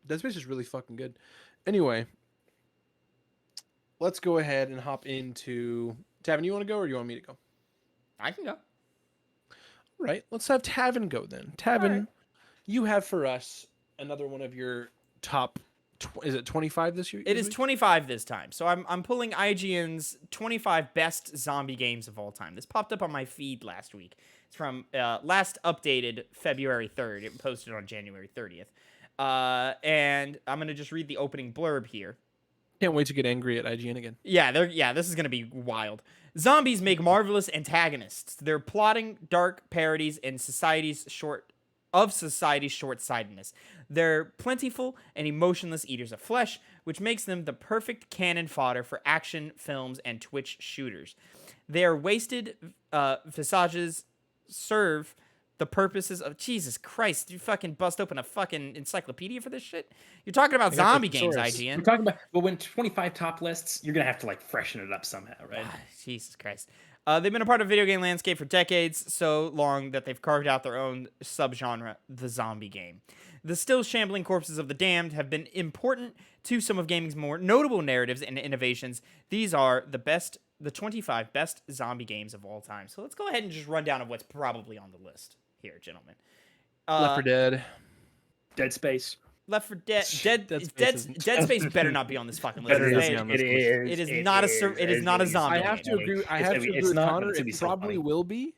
Dead Space is really fucking good. Anyway, let's go ahead and hop into. Tavin, you want to go or do you want me to go? I can go. Right. Let's have Tavin go then. Tavin, right. you have for us another one of your top. Is it 25 this year? It this is week? 25 this time. So I'm pulling IGN's 25 best zombie games of all time. This popped up on my feed last week. It's from last updated February 3rd. It posted on January 30th. And I'm going to just read the opening blurb here. Can't wait to get angry at IGN again. Yeah, this is going to be wild. Zombies make marvelous antagonists. They're plotting dark parodies in society's short-sightedness. They're plentiful and emotionless eaters of flesh, which makes them the perfect cannon fodder for action films and Twitch shooters. Their wasted visages serve the purposes of Jesus Christ. You fucking bust open a fucking encyclopedia for this shit? You're talking about I got zombie the games, thesaurus. IGN. We're talking about, well, when 25 top lists, you're gonna have to like freshen it up somehow, right? Jesus Christ. They've been a part of video game landscape for decades, so long that they've carved out their own subgenre, the zombie game. The still shambling corpses of the damned have been important to some of gaming's more notable narratives and innovations. These are the 25 best zombie games of all time. So let's go ahead and just run down of what's probably on the list here, gentlemen. Left 4 Dead. Dead Space. Left 4 Dead. Dead Space better not be on this fucking list. Better not be They- on this It is not a zombie I have to game. agree. I It's have gonna to be- agree it's with not, but Connor. it's gonna be It so probably funny. will be,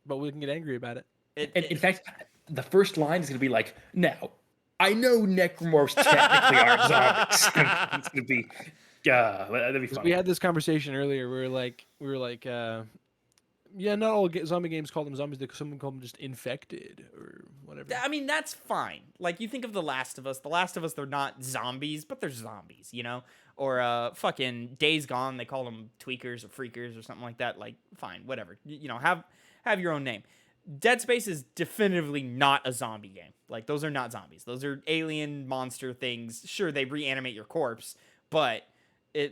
but we can get angry about it. In fact, the first line is gonna be like, "Now, I know necromorphs technically aren't zombies." It's gonna be, that'd be 'Cause fun. we had this conversation earlier. We were like, yeah, not all zombie games call them zombies. Some call them just infected or whatever. I mean, that's fine. Like, you think of The Last of Us. The Last of Us, they're not zombies, but they're zombies, you know? Or fucking Days Gone, they call them tweakers or freakers or something like that. Like, fine, whatever. You know, have your own name. Dead Space is definitively not a zombie game. Like, those are not zombies. Those are alien monster things. Sure, they reanimate your corpse, but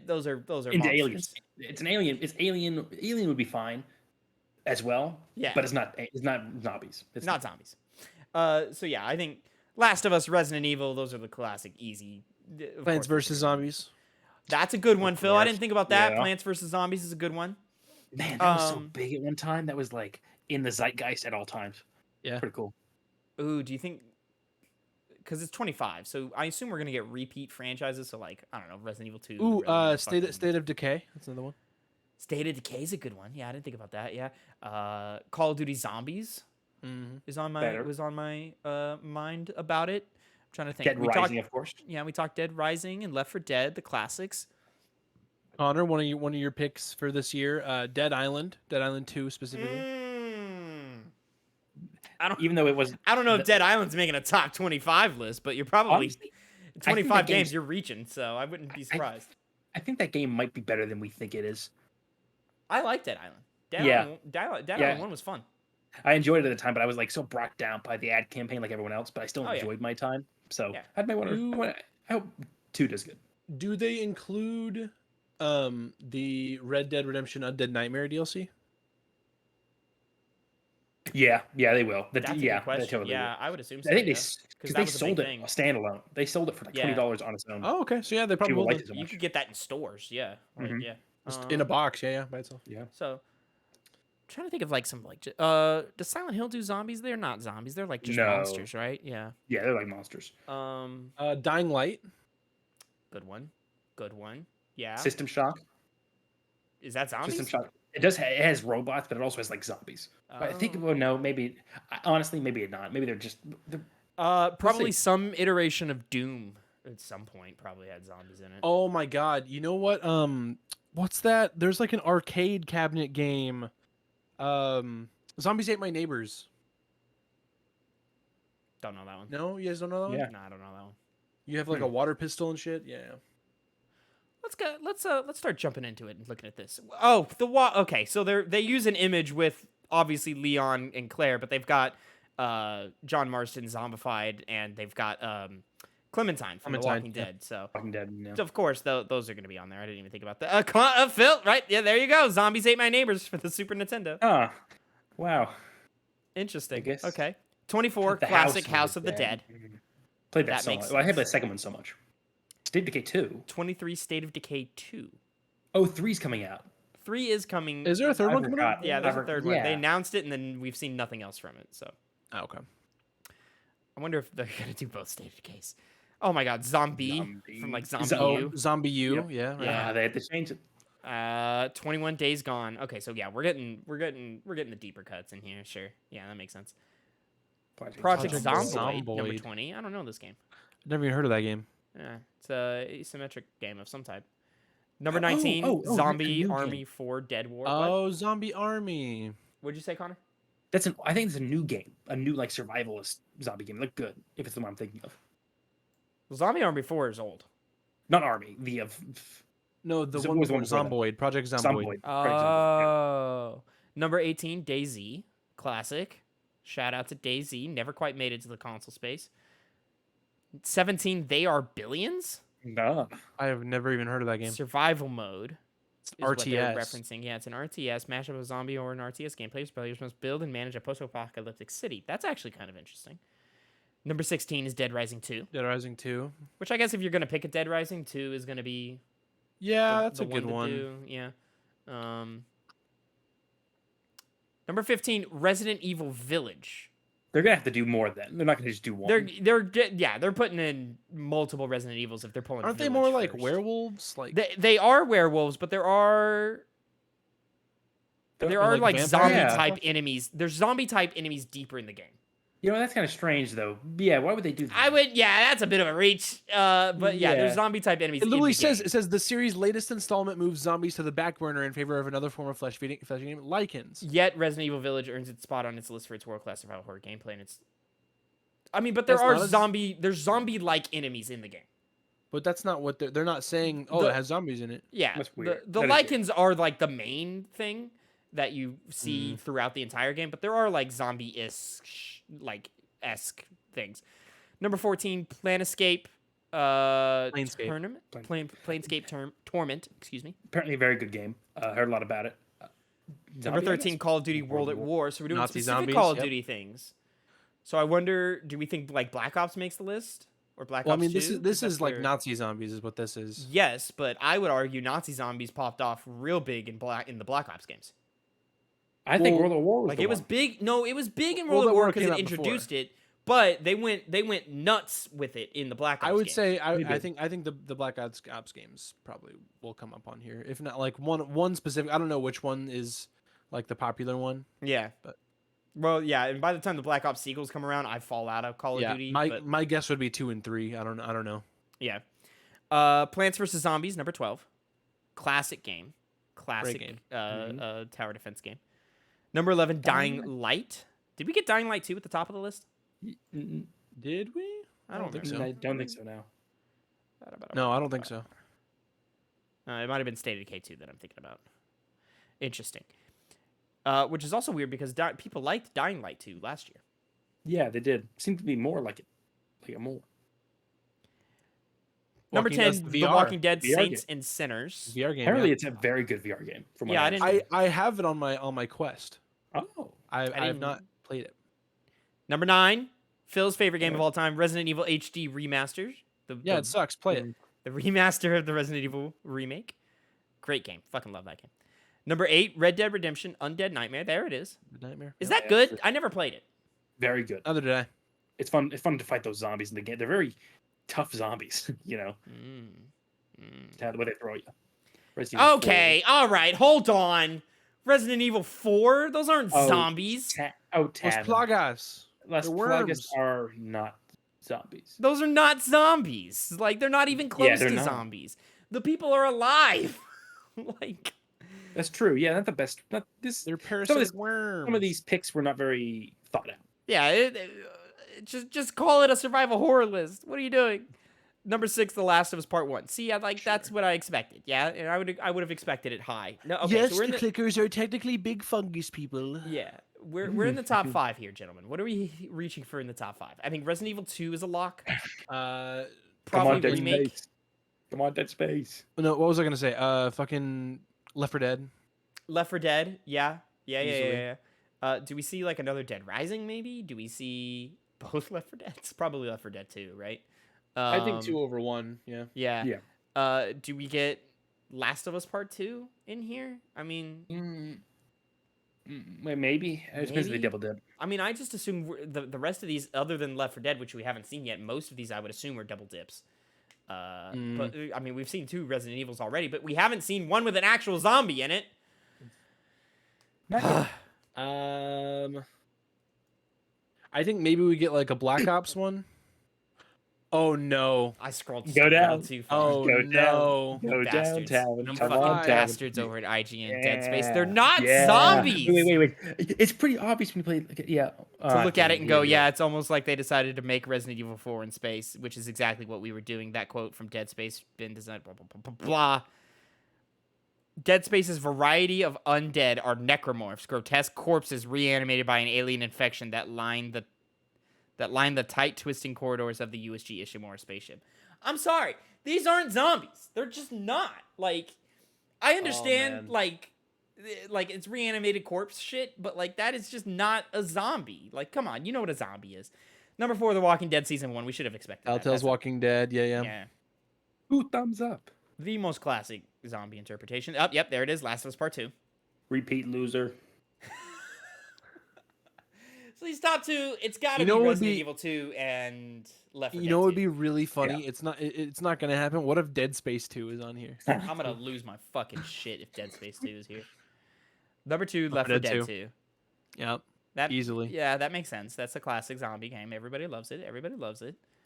those are Into monsters. aliens. It's an alien. It's alien. Alien would be fine, as well. Yeah. But it's not. It's not zombies. It's Not zombies. So yeah, I think Last of Us, Resident Evil, those are the classic easy. Of Plants course, vs Zombies. That's a good one, Phil. I course. didn't think about that. Yeah. Plants vs Zombies is a good one. Man, that was so Um, big at one time. That was like in the zeitgeist at all times. Yeah. Pretty cool. Ooh, do you think? Because it's 25, so I assume we're gonna get repeat franchises. So like, I don't know, Resident Evil 2. Ooh, Resident Evil State fucking- State of Decay. That's another one. State of Decay is a good one. Yeah, I didn't think about that. Yeah. Call of Duty Zombies Mm-hmm. is on my Better. mind about it. I'm trying to think. Dead we Rising, talked, of course. yeah, we talked Dead Rising and Left 4 Dead, the classics. Connor, one of your picks for this year, Dead Island 2 specifically. Even though it was I don't know if Dead Island's making a top 25 list, but you're probably honestly, I think 25 that games game's- you're reaching, so I wouldn't be surprised. I think that game might be better than we think it is. I like Dead Island. Dead Yeah. Island Yeah. 1 was fun. I enjoyed it at the time, but I was like so brought down by the ad campaign like everyone else. But I still Oh, yeah. enjoyed my time. So Yeah. I might want Ooh. to. I hope 2 does good. Do they include the Red Dead Redemption Undead Nightmare DLC? Yeah, they will. That's a yeah, good question. they totally Yeah, I would assume so. will. I think yeah. because that they was a sold big it thing. standalone. They sold it for like Yeah. $20 on its own. Oh, okay. So yeah, they probably People will. liked then. it so You much. could get that in stores, yeah. Like, Mhm. yeah. Just in a box, yeah, by itself. Yeah. So, I'm trying to think of like some like does Silent Hill do zombies? They're not zombies. They're like just No. monsters, right? Yeah. Yeah, they're like monsters. Dying Light. Good one. Good one. Yeah. System Shock. Is that zombies? System Shock. It does. It has robots, but it also has like zombies. But I think. Oh. Well, no, maybe. Honestly, maybe not. Maybe they're just. Probably see. some iteration of Doom at some point probably had zombies in it. Oh my God! You know what? What's that? There's like an arcade cabinet game. Zombies Ate My Neighbors. Don't know that one. No, you guys don't know that one? Yeah. No, I don't know that one. You have like a water pistol and shit. Yeah. Let's start jumping into it and looking at this. Oh, okay, so they use an image with obviously Leon and Claire, but they've got John Marston zombified, and they've got Clementine from The Clementine, Walking yeah. Dead. So Walking Dead. You know. of course those are going to be on there. I didn't even think about that. Phil, right? Yeah, there you go. Zombies Ate My Neighbors for the Super Nintendo. Ah, wow. Interesting. I guess. Okay. 24 The classic House of the Dead. Dead. Played that, That so makes much. Well, I had the sense. second one so much. State of Decay 2. 23 State of Decay 2. Oh, 3's coming out. 3 is coming. Is there a third I one coming out? forgot. Yeah, there's a third one. They Yeah. announced it, and then we've seen nothing else from it. So Oh, okay. I wonder if they're gonna do both State of Decays. Oh my God, Zombie from like Zombie U. Zombie U. Yep. Yeah. Right. Yeah. They had to change it. 21 Days Gone. Okay, so yeah, we're getting the deeper cuts in here. Sure, yeah, that makes sense. Project Project Zomboid, number Zomboid. 20. I don't know this game. Never even heard of that game. Yeah, it's a asymmetric game of some type. Number 19, a Zombie new Army game. 4 Dead War. Oh, Zombie Army. What'd you say, Connor? I think it's a new game, a new like survivalist zombie game. Look good if it's the one I'm thinking of. Zombie Army 4 is old. Not Army, the No, the What one was the before one before that? Zomboid. Project Zomboid. Zomboid. For example. Oh. Number 18, DayZ. Classic. Shout out to DayZ. Never quite made it to the console space. 17, They Are Billions? Nah. I have never even heard of that game. Survival mode. It's Is what they're RTS. referencing. Yeah, it's an RTS mashup of zombie or an RTS game. Players must build and manage a post-apocalyptic city. That's actually kind of interesting. Number 16 is Dead Rising 2, Dead Rising 2. which I guess if you're gonna pick a Dead Rising 2 is gonna be Yeah, the- that's the a good to one. do. Yeah. Number 15, Resident Evil Village. They're gonna have to do more then. They're not gonna just do one. They're putting in multiple Resident Evils if they're pulling. Aren't they Village more like first. werewolves? Like They are werewolves, but there are like like vampires zombie and type stuff? enemies. There's zombie type enemies deeper in the game. You know, that's kind of strange though. Yeah, why would they do that? That's a bit of a reach. But yeah, there's Yeah. zombie type enemies. it literally in the says game. it says the series' latest installment moves zombies to the back burner in favor of another form of flesh feeding game, lichens. Yet Resident Evil Village earns its spot on its list for its world-class survival horror gameplay, and it's. I mean, but That's not there's zombie-like enemies in the game. But that's not what they're not saying. Oh, The- it has zombies in it. Yeah, That's the weird. the That is weird. lichens are like the main thing that you see Mm. throughout the entire game, but there are like zombie-esque things. Number 14, Planescape. Planescape. Tournament. Planescape Torment. Excuse me. Apparently, a very good game. Heard a lot about it. Number Zombie, I 13, guess? Call of Duty World at War. So we're doing Nazi specific zombies, Call of yep. Duty things. So I wonder, do we think like Black Ops makes the list or Black Well, I Ops mean, 2? this 'Cause that's is like where- Nazi zombies, is what this is. Yes, but I would argue Nazi zombies popped off real big in the Black Ops games. I think Well, World of War was Like the it was one. big. No, it was big in World World at at War War because came it out before. introduced it. But they went nuts with it in the Black Ops. I would games. say They I did. think the Black Ops games probably will come up on here. If not like one specific, I don't know which one is like the popular one. Yeah. But- Well, yeah, and by the time the Black Ops sequels come around, I fall out of Call of Yeah, Duty. my but my guess would be 2 and 3. I don't know. yeah. Plants vs Zombies number 12, classic game, classic game. Tower defense game. Number 11, Dying Light. Did we get Dying Light 2 at the top of the list? Did we? I don't think remember. so. I don't think so now. No, I don't think so. It might have been State of Decay 2 that I'm thinking about. Interesting. Which is also weird because people liked Dying Light 2 last year. Yeah, they did. Seemed to be more like it. Like it more. Number Walking 10, Dead's The VR. Walking Dead, VR Saints game. and Sinners. VR game. Apparently, yeah. it's a very good VR game. From what Yeah, I understand. didn't- I have it on my Quest. Oh, I have didn't- not played it. Number 9, Phil's favorite game of all time, Resident Evil HD Remastered. Yeah, the, it sucks. Play it. the remaster of the Resident Evil remake. Great game. Fucking love that game. Number 8, Red Dead Redemption Undead Nightmare. There it is. The Nightmare. Is Yeah, that good? it's- I never played it. very good. Neither did I. It's fun. It's fun to fight those zombies in the game. They're very tough zombies. You know, how the way they throw you. Resident Evil 4. Okay, all right, hold on. Resident Evil 4? Those aren't Oh, zombies. Los Tavin. Plagas. Las They're Plagas worms. are not zombies. Those are not zombies. Like, they're not even close they're to not. zombies. The people are alive. Like, That's true. Yeah, not the best. Not this. They're parasitic this- worms. Some of these picks were not very thought out. yeah, just call it a survival horror list. What are you doing? Number 6, The Last of Us Part 1. See, that's what I expected. Yeah, and I would have expected it high. No, okay, yes, so we're in the the clickers are technically big fungus people. yeah, we're in the top 5 here, gentlemen. What are we reaching for in the top 5? I think Resident Evil 2 is a lock. Uh, Come Probably on, Dead remake. Space. Come on, Dead Space. no, what was I gonna say? Fucking Left 4 Dead. Left 4 Dead. Yeah. Easily. Do we see like another Dead Rising? Maybe. Do we see both Left 4 Dead? It's probably Left 4 Dead 2, right? I think 2 over 1. Yeah. Yeah. Yeah. Do we get Last of Us Part 2 in here? I mean, Maybe. It depends if they maybe? double dip. I mean, I just assume the rest of these, other than Left 4 Dead, which we haven't seen yet, most of these I would assume are double dips. But I mean, we've seen 2 Resident Evils already, but we haven't seen one with an actual zombie in it. Not yet. I think maybe we get like a Black Ops one. Oh no! I scrolled Go just a little down. too far. Oh Go no! down. Go down, Bastards. Tavin. You Come fucking on, Tavin. bastards over at IGN Dead Space. Yeah, They're not yeah. zombies! Wait. It's pretty obvious when you play. Yeah. To look at it and go, yeah, it's almost like they decided to make Resident Evil 4 in space, which is exactly what we were doing. That quote from Dead Space, been designed, blah, blah, blah, blah, blah. Dead Space's variety of undead are necromorphs, grotesque corpses reanimated by an alien infection that line the tight, twisting corridors of the USG Ishimura spaceship. I'm sorry, these aren't zombies. They're just not. Like, I understand, man. like it's reanimated corpse shit, but like that is just not a zombie. Like, come on, you know what a zombie is. Number 4, The Walking Dead Season 1. We should have expected that. Telltale's Walking Dead. Yeah. Yeah. Ooh, thumbs up. The most classic zombie interpretation. Oh, yep, there it is. Last of Us Part 2. Repeat loser. So these top 2, it's got to You be know what would Resident be- Evil 2 and Left 4 You Dead know what would 2. be really funny? It's not gonna happen. What if Dead Space 2 is on here? I'm going to lose my fucking shit if Dead Space 2 is here. Number 2, Left 4 Dead Dead 2. 2. Yep. That, Easily. Yeah, that makes sense. That's a classic zombie game. Everybody loves it.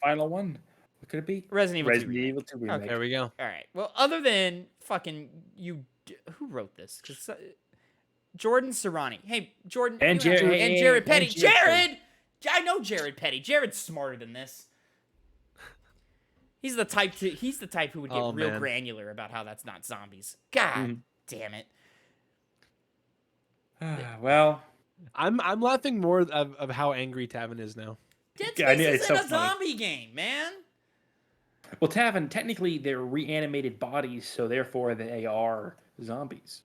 Final one. What could it be? Resident Evil 2 Resident remake. Evil 2 remake. There we go. All right. Well, other than fucking who wrote this? 'Cause, Jordan Serrani. Hey, Jordan. And you have- Jared- and Jared Petty. and Jared Jared! I know Jared Petty. Jared's smarter than this. He's the type who would get Oh, real man. granular about how that's not zombies. God damn it. Well, I'm laughing more of how angry Tavin is now. Dead Yeah, I Space know, isn't it's so a funny. zombie game, man. well, Tavin, technically they're reanimated bodies, so therefore they are zombies.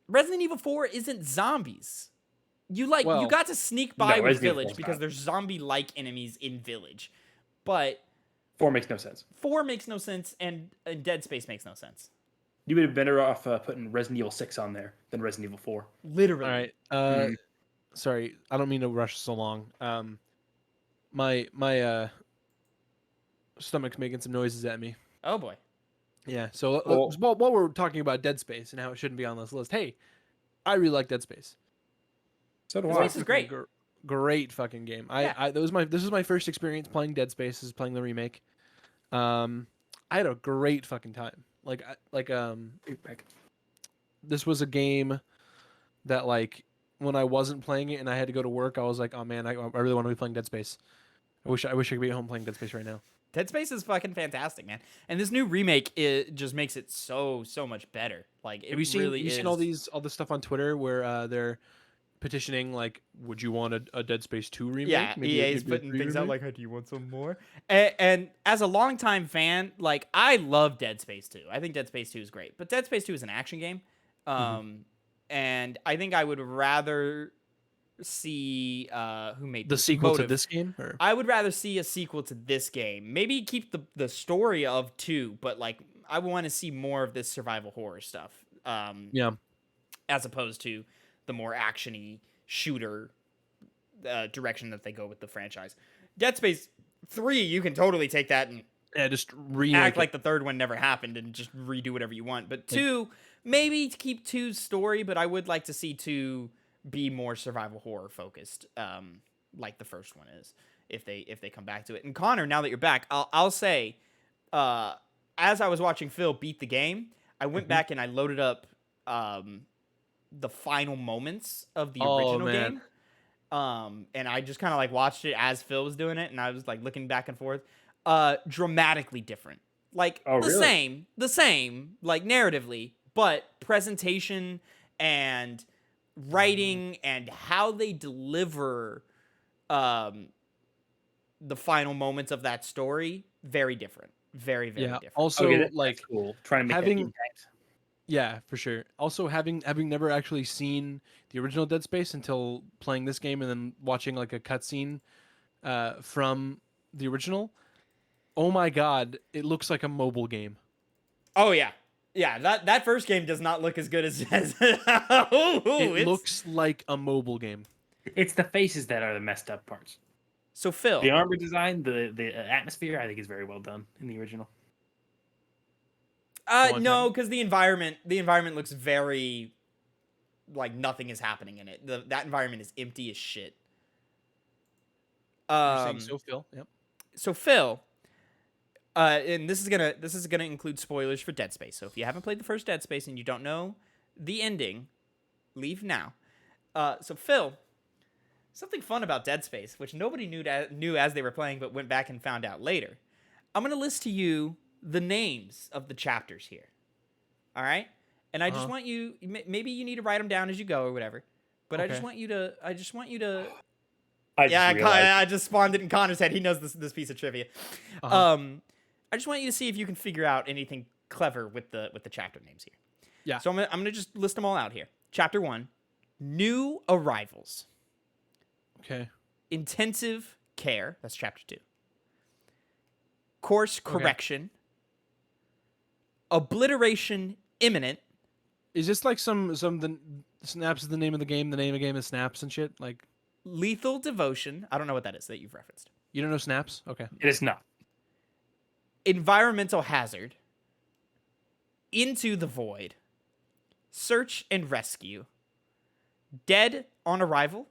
Resident Evil 4 isn't zombies. You Well, got to sneak by no, with Resident Evil Village 4 's because not. there's zombie-like enemies in Village. But 4 makes no sense. 4 makes no sense, and Dead Space makes no sense. You would have been better off putting Resident Evil 6 on there than Resident Evil 4. Literally. All right. Sorry, I don't mean to rush so long. My stomach's making some noises at me. Oh boy. Yeah. So Well- while we're talking about Dead Space and how it shouldn't be on this list, hey, I really like Dead Space. So do Dead I. Space is great. Great fucking game. Yeah. This was my first experience playing Dead Space, is playing the remake. I had a great fucking time. This was a game that, like, when I wasn't playing it and I had to go to work, I was like, oh man, I really want to be playing Dead Space. I wish I could be at home playing Dead Space right now. Dead Space is fucking fantastic, man. And this new remake, it just makes it so much better. Like, it Have you seen really is. all this stuff on Twitter where they're petitioning, like, would you want a Dead Space 2 remake? Yeah, Maybe EA's a putting 3 things out remake? like, "Hey, do you want some more?" And as a longtime fan, like, I love Dead Space 2. I think Dead Space 2 is great. But Dead Space 2 is an action game. And I think I would rather see who made the this? sequel Motive. to this game? Or? I would rather see a sequel to this game. Maybe keep the story of 2, but like I want to see more of this survival horror stuff. Yeah. As opposed to the more actiony shooter direction that they go with the franchise. Dead Space 3, you can totally take that and Yeah, just remake act it. like the third one never happened and just redo whatever you want. But 2, maybe keep 2's story, but I would like to see 2 be more survival horror focused, like the first one is, if they come back to it. And Connor, now that you're back, I'll say, as I was watching Phil beat the game, I went back and I loaded up the final moments of the original man. game. And I just kind of like watched it as Phil was doing it, and I was like looking back and forth. Dramatically different. Like Oh, the really? same, like narratively, but presentation and writing and how they deliver the final moments of that story, very different. Very Yeah. different. Also, Okay, that's like, cool. Trying to make having- that impact. yeah, for sure. Also, having never actually seen the original Dead Space until playing this game and then watching like a cutscene from the original. Oh my god, it looks like a mobile game. Oh yeah. Yeah, that first game does not look as good as It looks like a mobile game. It's the faces that are the messed up parts. So Phil, The armor design, the atmosphere, I think is very well done in the original. on, no, Tavin. because the environment looks very like nothing is happening in it. That environment is empty as shit. You're saying so, Phil? Yep. So Phil, and this is gonna include spoilers for Dead Space. So if you haven't played the first Dead Space and you don't know the ending, leave now. So Phil, something fun about Dead Space, which nobody knew as they were playing, but went back and found out later. I'm gonna list to you the names of the chapters here. All right, and I just want you. Maybe you need to write them down as you go or whatever. But I just want you to. I just spawned it in Connor's head. He knows this piece of trivia. I just want you to see if you can figure out anything clever with the chapter names here. Yeah. So I'm gonna just list them all out here. Chapter 1, New Arrivals. Okay. Intensive Care. That's chapter 2. Course Correction. Obliteration Imminent. Is this like some the Snaps is the name of the game? The name of the game is Snaps and shit. Like Lethal Devotion. I don't know what that is that you've referenced. you don't know Snaps? Okay. It is not. Environmental Hazard. Into the Void. Search and Rescue. Dead on Arrival.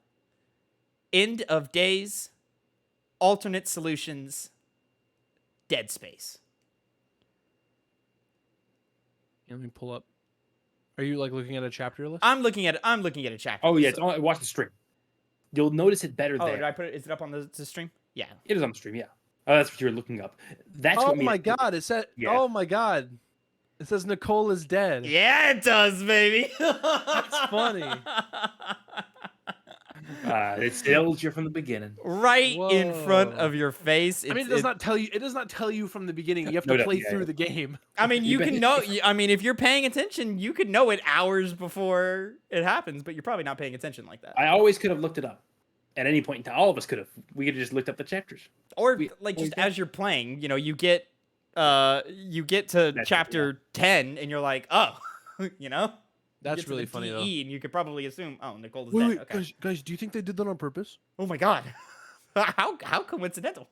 End of Days. Alternate Solutions. Dead Space. Let me pull up. Are you like looking at a chapter list? I'm looking at a chapter. Oh yeah, So- watch the stream. You'll notice it better Oh, there. did I put it? Is it up on the stream? Yeah. It is on the stream, yeah. Oh, that's what you were looking up. That's Oh what my god! It said. Yeah. Oh my god! It says Nicole is dead. Yeah, it does, baby. That's funny. It tells you from the beginning. Right in front Whoa. of your face. I mean, it does not tell you. It does not tell you from the beginning. You have to No, play yeah, through yeah. the game. I mean, you bet- can know. I mean, if you're paying attention, you could know it hours before it happens, but you're probably not paying attention like that. I always could have looked it up. At any point in time, all of us could have. We could have just looked up the chapters. Or we like always just do. as you're playing, you get to That's chapter 10 and you're like, oh, you know? You That's get to really the funny though. DE, and you could probably assume, oh, Nicole is Wait, dead. wait, Okay. guys, do you think they did that on purpose? Oh my god. how coincidental.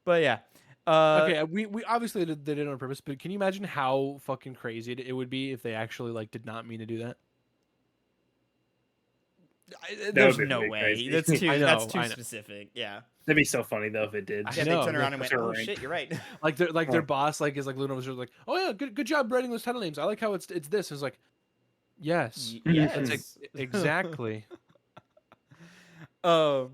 But yeah. Okay, we obviously did it on purpose, but can you imagine how fucking crazy it would be if they actually like did not mean to do that? There's be no really way. crazy. That's too I that's know, too I know. specific. Yeah. That'd be so funny though if it did. I Yeah, they know, turn around and that's went, oh right. shit, you're right. Like their Oh. boss like is like Luna was just like, oh yeah, good job writing those title names. I like how it's this. It's like, yes, Yes. that's exactly. But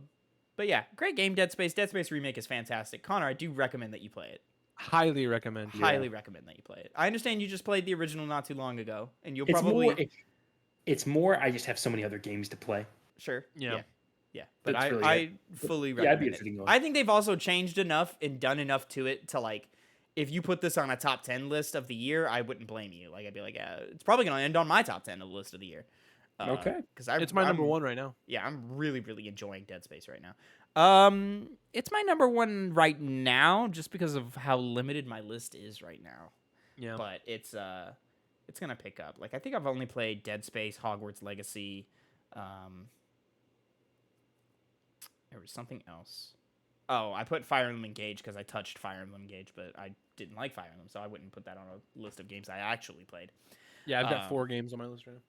yeah, great game, Dead Space. Dead Space Remake is fantastic. Connor, I do recommend that you play it. Highly recommend. Highly recommend that you play it. I understand you just played the original not too long ago, and you'll It's probably more. It's more. I just have so many other games to play. sure. Yeah. Yeah. But That's really I fully Yeah, I'd be recommend interested in it. going. I think they've also changed enough and done enough to it to like, if you put this on a top 10 list of the year, I wouldn't blame you. Like I'd be like, yeah, it's probably gonna end on my top 10 of the list of the year. Okay. Because It's my number one right now. Yeah, I'm really, really enjoying Dead Space right now. It's my number one right now, just because of how limited my list is right now. Yeah. But it's gonna pick up. Like I think I've only played Dead Space, Hogwarts Legacy. There was something else. Oh, I put Fire Emblem Engage because I touched Fire Emblem Engage, but I didn't like Fire Emblem, so I wouldn't put that on a list of games I actually played. Yeah, I've got 4 games on my list right now.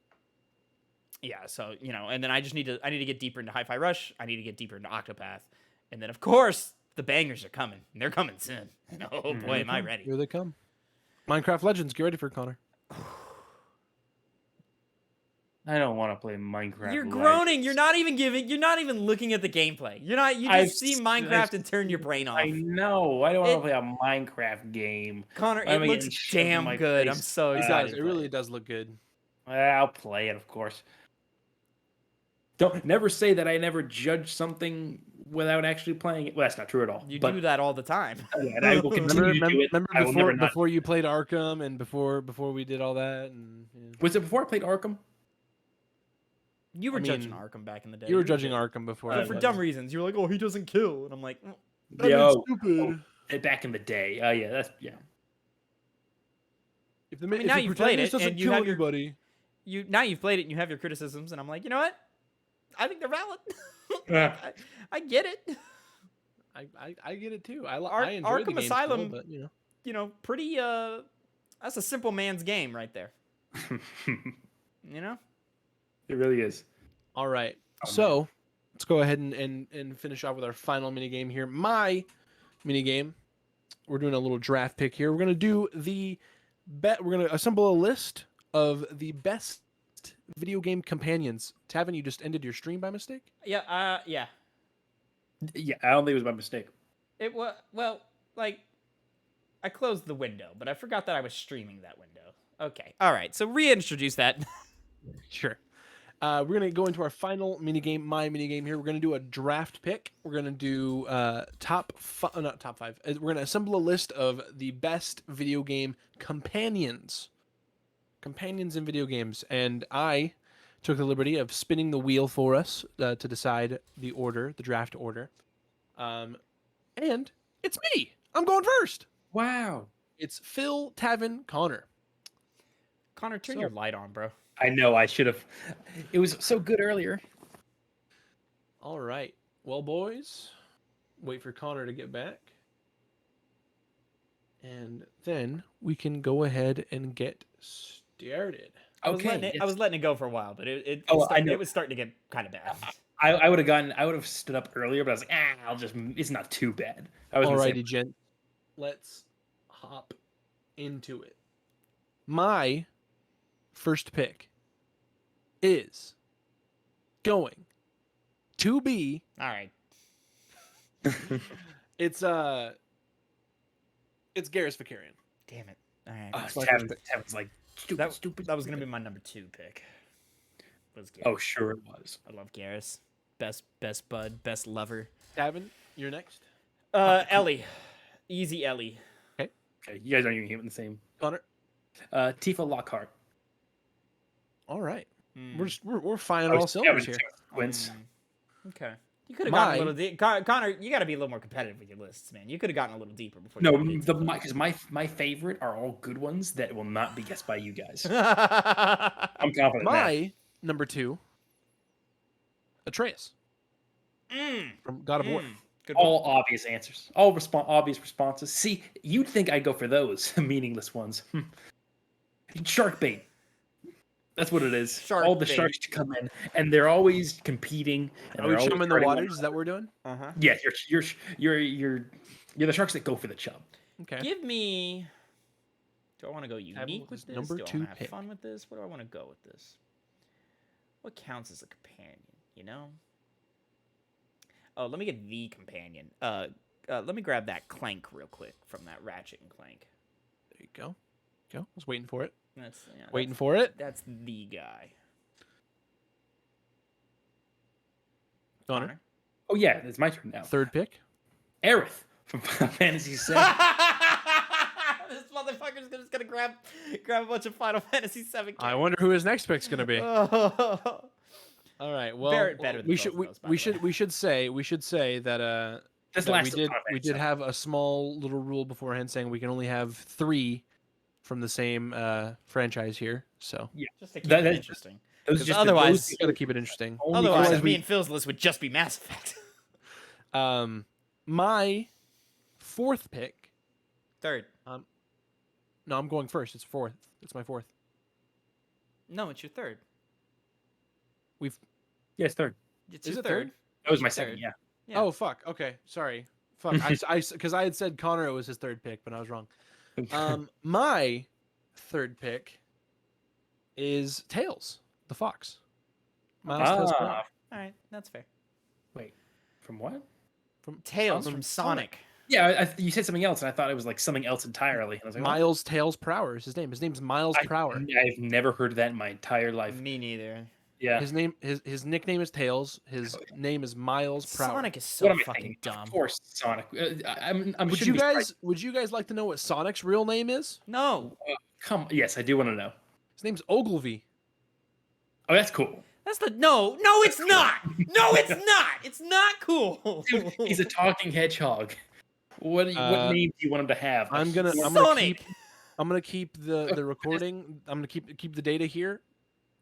Yeah, so and then I need to get deeper into Hi-Fi Rush. I need to get deeper into Octopath, and then of course the bangers are coming. And they're coming soon. Oh boy, am I ready! Here they come. Minecraft Legends, get ready for it, Connor. I don't want to play Minecraft. You're Live. groaning. You're not even looking at the gameplay. You're not. You just I've see s- Minecraft I've and turn your brain off. I know. I don't want It- to play a Minecraft game. Connor, Why it am I looks getting shoved in damn my good. I'm face? so It excited. does. to It play really does look good. I'll play it, of course. Don't never say that I never judge something without actually playing it. Well, that's not true at all. You but do that all the time. and I will continue to do it. Remember I will never not. before you played Arkham and before we did all that and yeah. Was it before I played Arkham? You were I judging mean, Arkham back in the day. you were did. judging Arkham before. But I for was. dumb reasons. You were like, "Oh, he doesn't kill," and I'm like, That'd Yo. be stupid. Back in the day. Oh yeah, that's yeah. If the, mean, if now the you've played protagonist it, doesn't and you kill have your- anybody, Now you've played it and you have your criticisms, and I'm like, you know what? I think they're valid. Yeah. I get it. I get it too. I enjoyed Arkham the game Asylum- still, but you know. You know, pretty. That's a simple man's game right there. You know. It really is. All right. Oh, So let's go ahead and finish off with our final mini game here. My mini game. We're doing a little draft pick here. We're gonna do the bet. We're gonna assemble a list of the best video game companions. Tavin, you just ended your stream by mistake. Yeah. Yeah. Yeah, I don't think it was my mistake. It was like I closed the window, but I forgot that I was streaming that window. Okay. All right. So reintroduce that. Sure. We're gonna go into our final mini game, my mini game here. We're gonna do a draft pick. We're gonna do not top five. We're gonna assemble a list of the best video game companions in video games, and I took the liberty of spinning the wheel for us to decide the draft order. And it's me. I'm going first. Wow. It's Phil, Tavin, Connor. Connor, turn So- your light on, bro. I know I should have. It was so good earlier. All right. Well, boys, wait for Connor to get back. And then we can go ahead and get started. I was letting it go for a while, but it was starting to get kind of bad. I would have stood up earlier, but I was like, it's not too bad. I was Alrighty, gent. Let's hop into it. My first pick is going to be All right. it's Garrus Vakarian. Damn it. All right. Tavin's like stupid. That was gonna be my number 2 pick. Was Garrus. Oh, sure it was. I love Garrus. Best bud, best lover. Tavin, you're next. Ellie. Easy Ellie. Okay, you guys aren't even here in the same. Connor. Tifa Lockhart. All right. Mm. We're firing all cylinders here. Quince. Okay. You could have gotten a little deep. Connor, you got to be a little more competitive with your lists, man. You could have gotten a little deeper before. No, you because my favorite are all good ones that will not be guessed by you guys. my I'm confident. in that. My number 2, Atreus from God of War. Good one. All obvious answers. All obvious responses. See, you'd think I'd go for those meaningless ones. Shark bait. That's what it is. Shark all the bait. sharks to come in, and they're always competing. And Are they're we always chumming the starting waters? one- Is that what we're doing? Uh-huh. Yeah, you're the sharks that go for the chub. Okay. Give me. Do I want to go unique with with this? number Do I 2 want to have pick. fun with this? What do I want to go with this? What counts as a companion? You know. Oh, let me get the companion. Let me grab that Clank real quick from that Ratchet and Clank. There you go. I was waiting for it. That's Waiting for it. That's the guy. Connor. Oh yeah, it's my turn now. Third pick. Aerith from Final Fantasy VII. This motherfucker's just gonna grab a bunch of Final Fantasy VII. I wonder who his next pick's gonna be. Oh. All right. Well, Better than we both should of we, those, by we the should way. we should say that This that last we did have a small little rule beforehand saying we can only have 3 from the same franchise here. So Just to keep That- it that- interesting. Those 'Cause just otherwise- you gotta keep it interesting. Otherwise, otherwise me we- and Phil's list would just be Mass Effect. My 4th pick. Third. No, I'm going first. It's 4th. It's my 4th. No, it's your third. yes, third. It's Is your it third? That was my Third. second. Yeah. Yeah. Oh fuck. Okay, sorry. Fuck. Because I had said Connor was his 3rd pick, but I was wrong. My 3rd pick is Tails, the fox. Miles Tails Proud. All right, that's fair. Wait, from what? From Tails from from Sonic. Yeah, you said something else, and I thought it was like something else entirely. And I was like, Miles Tails Prower is his name. His name's Miles Prower. I've never heard that in my entire life. Me neither. Yeah. His nickname is Tails. His name is Miles Prower. Sonic is What so am I fucking thinking? dumb. Of course, Sonic. I'm Would shouldn't you be guys like to know what Sonic's real name is? No, Come, yes, I do want to know. His name's Ogilvy. Oh, that's cool. that's the no. It's not. No, it's not. It's not cool. Dude, he's a talking hedgehog. What name do you want him to have? I'm gonna Sonic. I'm gonna keep the recording. I'm gonna keep the data here.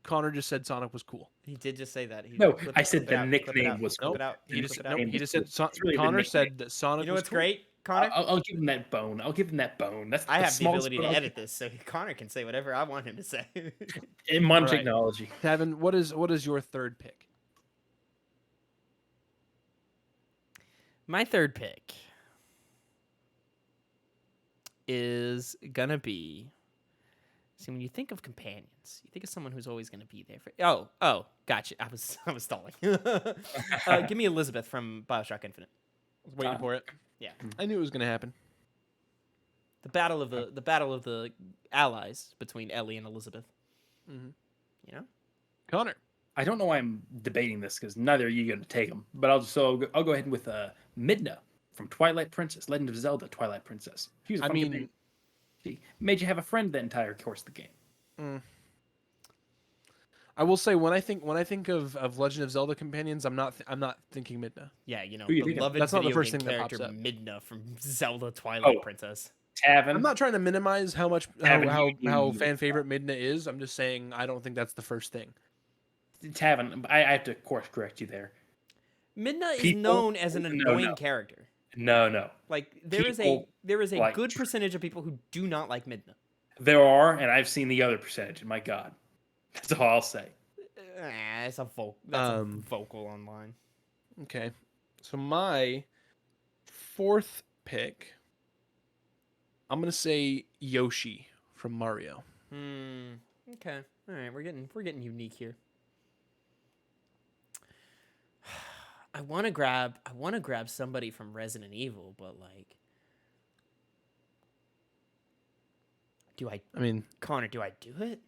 Connor just said Sonic was cool. He did just say that. He No, clip I it, said clip it the out, clip it nickname out, was clip cool. it out, He clip just it out. nope. He just said It's really the Connor nickname. said that Sonic. You know was what's cool. great, Connor? I'll give him that bone. I'll give him that bone. That's I the have the smallest ability bone to I'll edit this, so Connor can say whatever I want him to say. give- in modern All right. technology. Tavin, what is your third pick? My third pick is gonna be. See, when you think of companions, you think of someone who's always gonna be there for. Oh, gotcha. I was stalling. Give me Elizabeth from BioShock Infinite. I was waiting for it. Yeah, I knew it was gonna happen. the battle of the allies between Ellie and Elizabeth. Mhm. You know. Connor. I don't know why I'm debating this because neither of you are going to take them, but I'll go ahead with Midna from Twilight Princess, Legend of Zelda: Twilight Princess. She was a I fun mean, companion. She made you have a friend the entire course of the game. I will say when I think of Legend of Zelda companions, I'm not thinking Midna. Yeah, you know, Who you thinking? beloved That's not the video first game thing that pops character up. Midna from Zelda Twilight Oh. Princess. Tavin. I'm not trying to minimize how Tavin, how fan favorite Midna is. I'm just saying I don't think that's the first thing. Tavin. I have to course correct you there. Midna is People- known as an no, annoying no. character. No. Like there is People a like- good percentage of people who do not like Midna. There are, and I've seen the other percentage. And my God, that's all I'll say. It's a vocal online. Okay, so my fourth pick, I'm gonna say Yoshi from Mario. Okay. All right. We're getting unique here. I want to grab somebody from Resident Evil, but like, I mean, Connor, do I do it?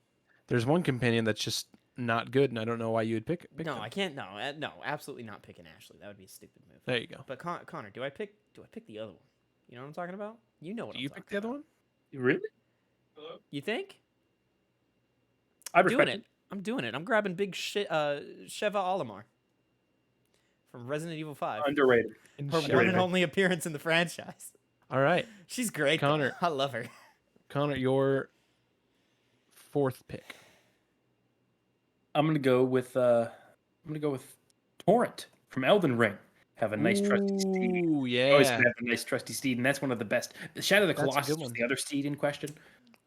there's one companion that's just not good, and I don't know why you would pick No, them. I can't. No, absolutely not picking Ashley. That would be a stupid move. There you go. But Connor, do I pick the other one? You know what I'm talking about? You know what Do I'm you talking pick the other about. one? Really? You think? I I'm doing respect it. I'm doing it. I'm grabbing big Sheva Olimar from Resident Evil 5. Underrated. Her one Underrated. and only appearance in the franchise. All right, She's great, though. Connor. I love her. Connor, your fourth pick. I'm gonna go with Torrent from Elden Ring. Have a nice trusty steed. Ooh, Always yeah. gonna have a nice trusty steed, and that's one of the best. The Shadow of the That's a Colossus good was one. the other steed in question.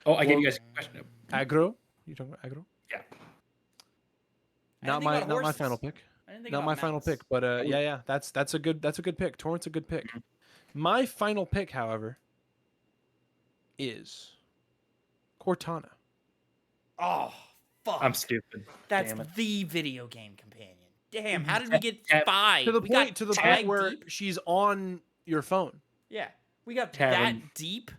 Oh, I gave you guys a question. Aggro. You talking about aggro? Yeah. Not think about my horses. final pick. I didn't think Not about my final mounts. pick, but yeah, that's a good pick. Torrent's a good pick. Mhm. My final pick, however, is Cortana. Oh, fuck. I'm stupid. That's Damn it. the video game companion. Damn, how did we get Tab- 5? To the We got point that where deep? she's on your phone. Yeah, we got Tavern. that deep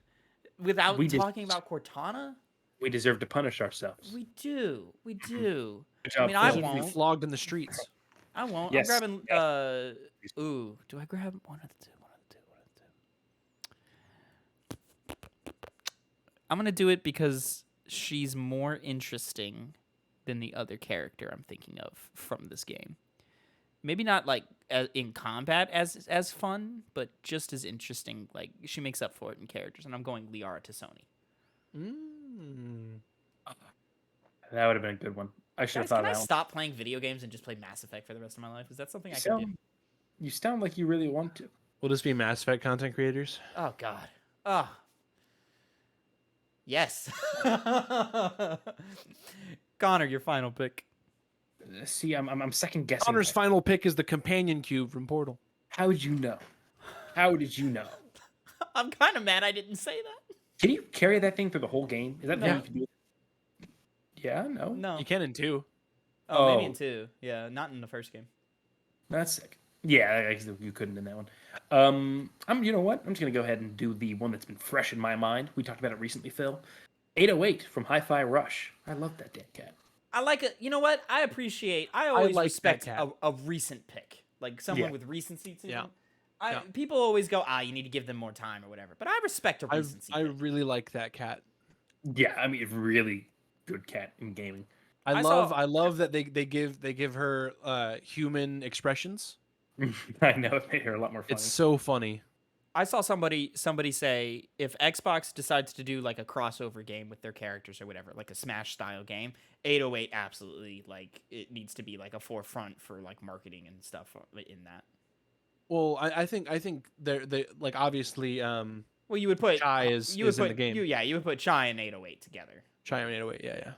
without We just- talking about Cortana? We deserve to punish ourselves. We do. We do. Good I job, mean, I Phil. Deserve to be won't. flogged in the streets. I won't. Yes, I'm grabbing yes. ooh, do I grab one of the two? I'm going to do it because she's more interesting than the other character I'm thinking of from this game. Maybe not like in combat as fun, but just as interesting. Like she makes up for it in characters, and I'm going Liara Tassoni. That would have been a good one. I should have Guys, thought can of I that one. stop playing video games and just play Mass Effect for the rest of my life? Is that something I can do? You sound like you really want to. We'll just be Mass Effect content creators. Oh God. Oh. Yes. Connor, your final pick. See, I'm second guessing. Connor's that. final pick is the companion cube from Portal. How did you know? How did you know? I'm kind of mad I didn't say that. Can you carry that thing through the whole game? Is that No. thing you can do? Yeah, no. No. You can in 2. Oh, maybe Oh. in 2. Yeah, not in the first game. That's sick. Yeah, I guess you couldn't in that one. You know what? I'm just gonna go ahead and do the one that's been fresh in my mind. We talked about it recently, Phil. 808 from Hi-Fi Rush. I love that damn cat. I like it. You know what? I always like respect that cat. a recent pick. Like someone Yeah. with recency to Yeah. them. Yeah. People always go, you need to give them more time or whatever. But I respect a recency I pick. really like that cat. Yeah, I mean, really good cat in gaming. I I love that they give her human expressions. I know it made her a lot more funny. It's so funny. I saw somebody say if Xbox decides to do like a crossover game with their characters or whatever, like a Smash style game, 808 absolutely like it needs to be like a forefront for like marketing and stuff in that. Well, I think they like obviously Well, you would put Chai is in the game. you would put Chai and 808 together. Chai and 808, yeah.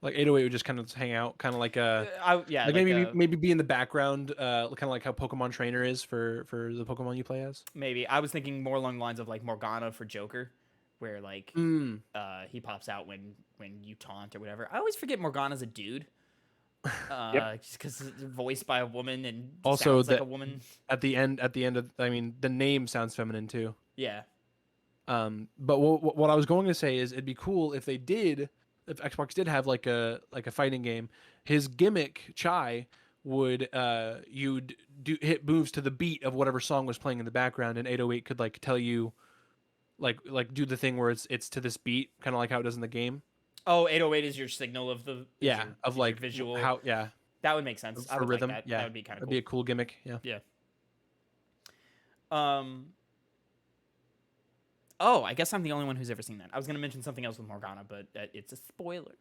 Like 808 would just kind of hang out, kind of like like Like maybe be in the background, kind of like how Pokemon Trainer is for the Pokemon you play as. maybe I was thinking more along the lines of like Morgana for Joker, where like Mm. he pops out when you taunt or whatever. I always forget Morgana's a dude. Yep. Just because it's voiced by a woman and Also, sounds like a woman. At the end of, I mean, the name sounds feminine too. Yeah. But what I was going to say is it'd be cool if if Xbox did have like a fighting game. His gimmick Chai would you'd hit moves to the beat of whatever song was playing in the background, and 808 could like tell you like do the thing where it's to this beat, kind of like how it does in the game. Oh, 808 is your signal of the Of your like visual. how That would make sense. I for would rhythm. like that. Yeah, That would be kind of that'd cool. be a cool gimmick. Yeah. Yeah. Oh, I guess I'm the only one who's ever seen that. I was gonna mention something else with Morgana, but it's a spoiler.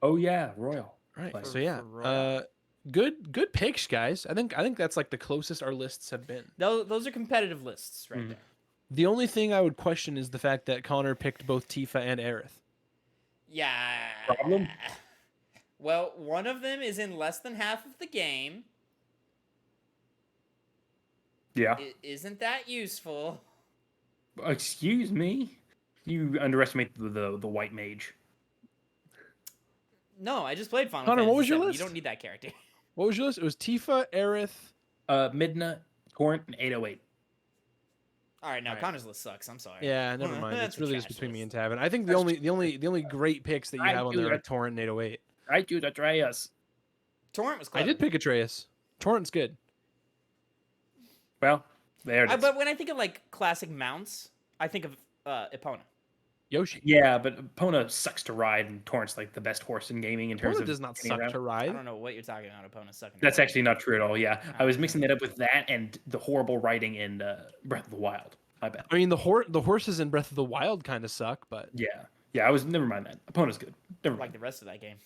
Oh yeah, Royal. Right. Like- So yeah, for Royal. good picks, guys. I think that's like the closest our lists have been. Those are competitive lists right Mhm. there. The only thing I would question is the fact that Connor picked both Tifa and Aerith. Yeah. Problem? Well, one of them is in less than half of the game. Yeah. Isn't that useful? Excuse me. You underestimate the white mage. No, I just played Final Connor, Fantasy what was your VII. list? You don't need that character. What was your list? It was Tifa, Aerith. Midna, Torrent, and 808. All right, now Alright. Connor's list sucks. I'm sorry. Yeah, never mind. That's It's a really just trash between me and list. Tavin. I think the only great picks that you I have on do there are it. Torrent and 808. I do Atreus. Torrent was I clever. did pick Atreus. Torrent's good. Well, there it is. But when I think of like classic mounts, I think of Epona. Yoshi. Yeah, but Epona sucks to ride, and Torrent's like the best horse in gaming in terms Epona of does not getting suck around. to I ride. don't know what you're talking about. Epona sucking. That's actually not true at all. Yeah, I was mixing that up with that and the horrible riding in Breath of the Wild. My bad. I mean, the horses in Breath of the Wild kind of suck, but Yeah. I was never mind that. Epona's good. Never like mind. the rest of that game.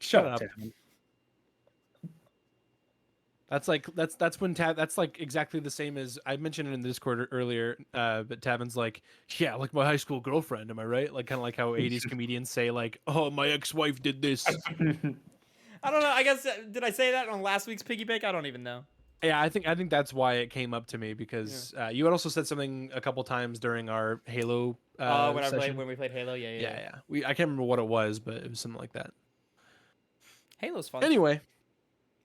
Shut up. up. Tavin. that's like exactly the same as I mentioned it in the Discord earlier. But Tavin's like, yeah, like my high school girlfriend. Am I right? Like kind of like how 80s comedians say like, oh, my ex-wife did this. I don't know. I guess did I say that on last week's Piggy Bank? I don't even know. Yeah, I think that's why it came up to me because you had also said something a couple times during our Halo session. When we played Halo, yeah. I can't remember what it was, but it was something like that. Halo's fun. Anyway,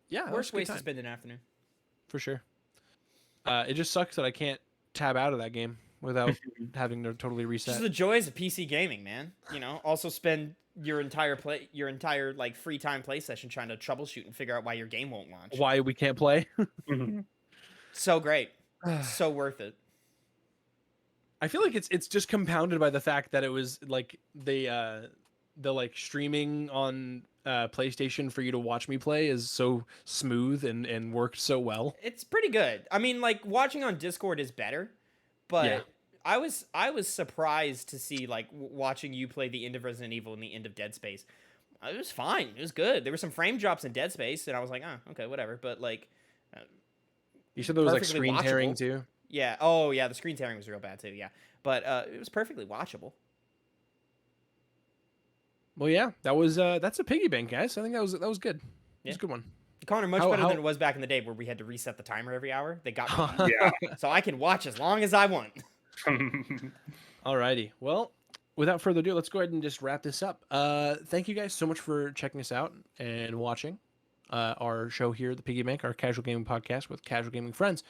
yeah, that was Worst a good ways to time, spend an afternoon. for sure. It just sucks that I can't tab out of that game without having to totally Just reset. the joys of PC gaming, man. You know, also spend your entire like free time play session trying to troubleshoot and figure out why your game won't launch. Why we can't play? So great, so worth it. I feel like it's just compounded by the fact that it was like the like streaming on PlayStation for you to watch me play is so smooth and worked so well. It's pretty good. I mean, like watching on Discord is better, but Yeah. I was surprised to see like watching you play the end of Resident Evil and the end of Dead Space. It was fine. It was good. There were some frame drops in Dead Space, and I was like, oh, okay, whatever. But like, You said there was like Perfectly screen tearing watchable. too. yeah, oh yeah, the screen tearing was real bad too. Yeah, but it was perfectly watchable. Well, yeah, that's a piggy bank, guys. I think that was good. It Yeah. was a good one. Connor, much How- better how- than it was back in the day where we had to reset the timer every hour. They got me. Yeah. So I can watch as long as I want. Alrighty. Well, without further ado, let's go ahead and just wrap this up. Thank you guys so much for checking us out and watching our show here, the Piggy Bank, our casual gaming podcast with casual gaming friends.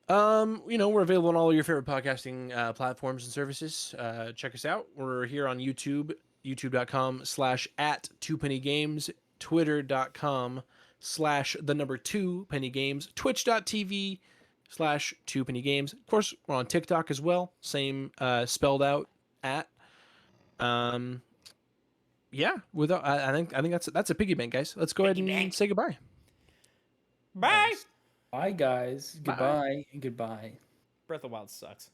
We're available on all of your favorite podcasting platforms and services. Check us out. We're here on YouTube, youtube.com/@2pennygames, twitter.com/2pennygames, twitch.tv/2pennygames. Of course, we're on TikTok as well. Same spelled out at. Yeah. Without, I think that's a piggy bank, guys. Let's go Piggy ahead and bank. say goodbye. Bye. Bye, guys. Bye. Goodbye. Goodbye. Breath of the Wild sucks.